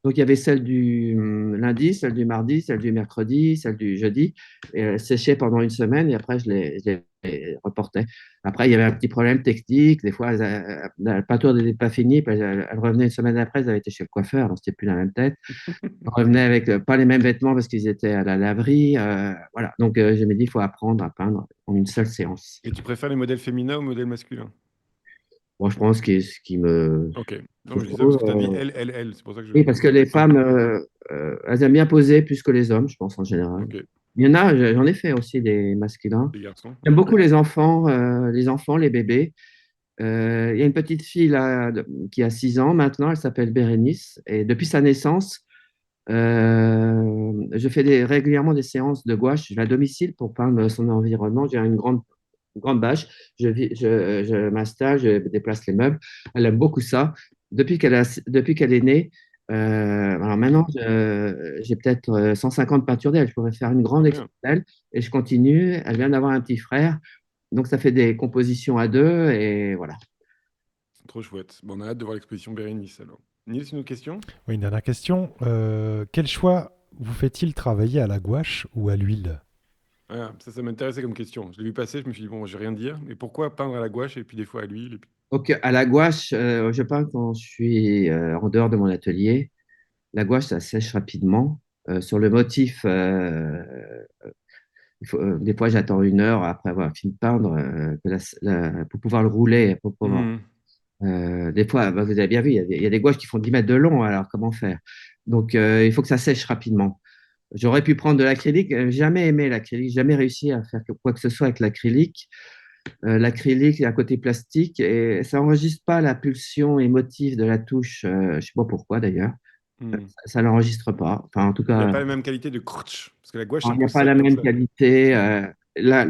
S2: Donc, il y avait celle du lundi, celle du mardi, celle du mercredi, celle du jeudi. Et elles séchaient pendant une semaine et après, je les reportais. Après, il y avait un petit problème technique. Des fois, la peinture n'était pas finie. Puis elles revenaient une semaine après, elles avaient été chez le coiffeur, donc c'était plus la même tête. Elles revenaient avec pas les mêmes vêtements parce qu'ils étaient à la laverie. Voilà. Donc, je me dis, il faut apprendre à peindre en une seule séance.
S1: Et tu préfères les modèles féminins ou modèles masculins?
S2: Bon, je pense que ce qui me
S1: Ok. Non,
S2: me
S1: je dis ça parce
S2: faut,
S1: que tu as dit elle, elle, elle. C'est pour ça que je
S2: oui, parce que
S1: pose la
S2: les
S1: question.
S2: femmes, elles aiment bien poser plus que les hommes, je pense, en général.
S1: Ok.
S2: Il y en a, j'en ai fait aussi des masculins.
S1: Les garçons.
S2: J'aime
S1: Ouais.
S2: beaucoup les enfants, les bébés. Il y a une petite fille là, qui a 6 ans maintenant, elle s'appelle Bérénice. Et depuis sa naissance, je fais régulièrement des séances de gouache. Je vais à domicile pour peindre son environnement. J'ai une grande bâche. Je m'installe, je déplace les meubles. Elle aime beaucoup ça. Depuis qu'elle est née, alors maintenant, j'ai peut-être 150 peintures d'elle. Je pourrais faire une grande
S1: Très
S2: expo
S1: bien.
S2: d'elle et je continue. Elle vient d'avoir un petit frère. Donc, ça fait des compositions à deux et voilà.
S1: C'est trop chouette. Bon, on a hâte de voir l'exposition Bérénice alors. Nils, une autre question?
S3: Oui, une dernière question. Quel choix vous fait-il travailler à la gouache ou à l'huile?
S1: Ah, ça m'intéressait comme question. Je l'ai vu passer, je me suis dit, bon, je vais rien dire. Mais pourquoi peindre à la gouache et puis des fois à l'huile
S2: Donc, à la gouache, je peins quand je suis en dehors de mon atelier. La gouache, ça sèche rapidement. Sur le motif, des fois, j'attends 1 heure après avoir fini de peindre pour pouvoir le rouler.
S1: Hmm.
S2: Des fois, bah, vous avez bien vu, il y a des gouaches qui font 10 mètres de long, alors comment faire? Donc, il faut que ça sèche rapidement. J'aurais pu prendre de l'acrylique. Jamais aimé l'acrylique, jamais réussi à faire quoi que ce soit avec l'acrylique. L'acrylique a un côté plastique et ça n'enregistre pas la pulsion émotive de la touche. Je ne sais pas pourquoi d'ailleurs.
S1: Hmm.
S2: Ça l'enregistre pas. Enfin, en tout
S1: Il n'y a
S2: cas,
S1: pas la même qualité de crutch. Parce que la gouache, c'est
S2: alors,
S1: un
S2: il n'y
S1: peu
S2: a pas la
S1: sec comme
S2: même
S1: ça.
S2: qualité.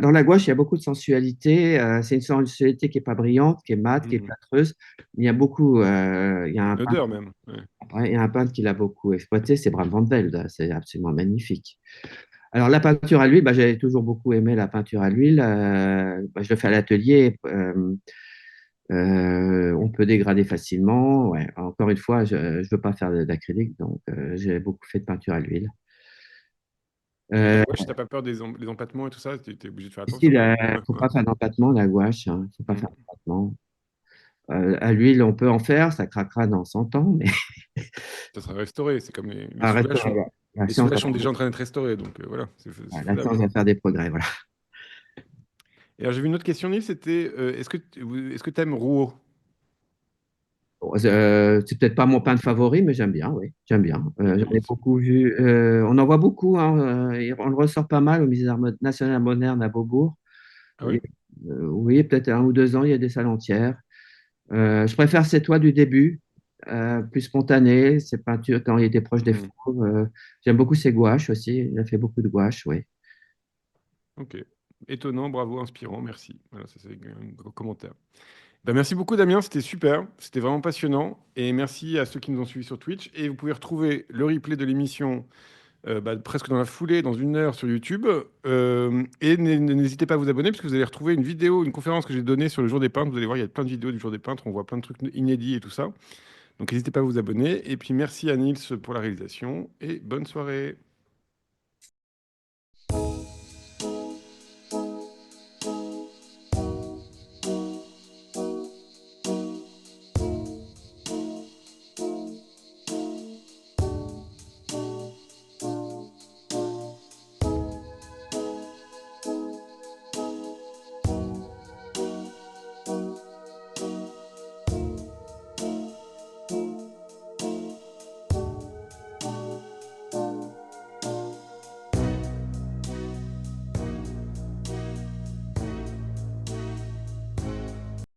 S2: Dans la gouache, il y a beaucoup de sensualité. C'est une sensualité qui n'est pas brillante, qui est mate, qui est
S1: Hmm.
S2: plâtreuse. Il y a beaucoup. Il y a un
S1: Une
S2: peintre,
S1: odeur même. Ouais.
S2: ouais, il y a un peintre qui l'a beaucoup exploité, c'est Bram van Velde. C'est absolument magnifique. Alors, la peinture à l'huile, bah, j'avais toujours beaucoup aimé la peinture à l'huile. Bah, je le fais à l'atelier. On peut dégrader facilement. Ouais. Encore une fois, je ne veux pas faire d'acrylique, donc j'ai beaucoup fait de peinture à l'huile.
S1: Et la
S2: Euh,
S1: gouache, si t'as pas peur des empattements et tout ça, t'es obligé de faire
S2: Ici,
S1: attention quand même.
S2: il ne
S1: Ouais,
S2: faut
S1: ouais.
S2: pas faire d'empattement, la gouache. Il ne faut pas
S1: Hmm.
S2: faire d'empattement. À l'huile, on peut en faire, ça craquera dans 100 ans, mais
S1: Ça sera restauré. C'est comme les
S2: arrête,
S1: soulages sont,
S2: la
S1: les
S2: science va
S1: soulages sont
S2: faire
S1: déjà en train d'être restaurés. Donc voilà, c'est
S2: la
S1: faisable.
S2: science va faire des progrès. Voilà.
S1: Et alors, j'ai vu une autre question, Nils, c'était est-ce que tu aimes Rouault?
S2: Bon, c'est peut-être pas mon pain de favori, mais j'aime bien, oui, j'aime bien.
S1: Ok,
S2: J'en ai beaucoup vu. On en voit beaucoup, hein, et on le ressort pas mal au Musée d'Art national moderne à Beaubourg.
S1: ah
S2: Et,
S1: ouais?
S2: oui, peut-être 1 ou 2 ans, il y a des salles entières. Je préfère ces toits du début, plus spontanées, ces peintures quand il était proche des
S1: Hmm.
S2: fauves. J'aime beaucoup ces gouaches aussi. Il a fait beaucoup de gouaches, oui.
S1: Ok. Étonnant, bravo, inspirant, merci. Voilà, ça c'est un gros commentaire. Ben, merci beaucoup Damien, c'était super, c'était vraiment passionnant. Et merci à ceux qui nous ont suivis sur Twitch. Et vous pouvez retrouver le replay de l'émission presque dans la foulée, dans 1 heure sur YouTube. Et n'hésitez pas à vous abonner, parce que vous allez retrouver une vidéo, une conférence que j'ai donnée sur le jour des peintres. Vous allez voir, il y a plein de vidéos du jour des peintres, on voit plein de trucs inédits et tout ça. Donc n'hésitez pas à vous abonner. Et puis merci à Nils pour la réalisation et bonne soirée.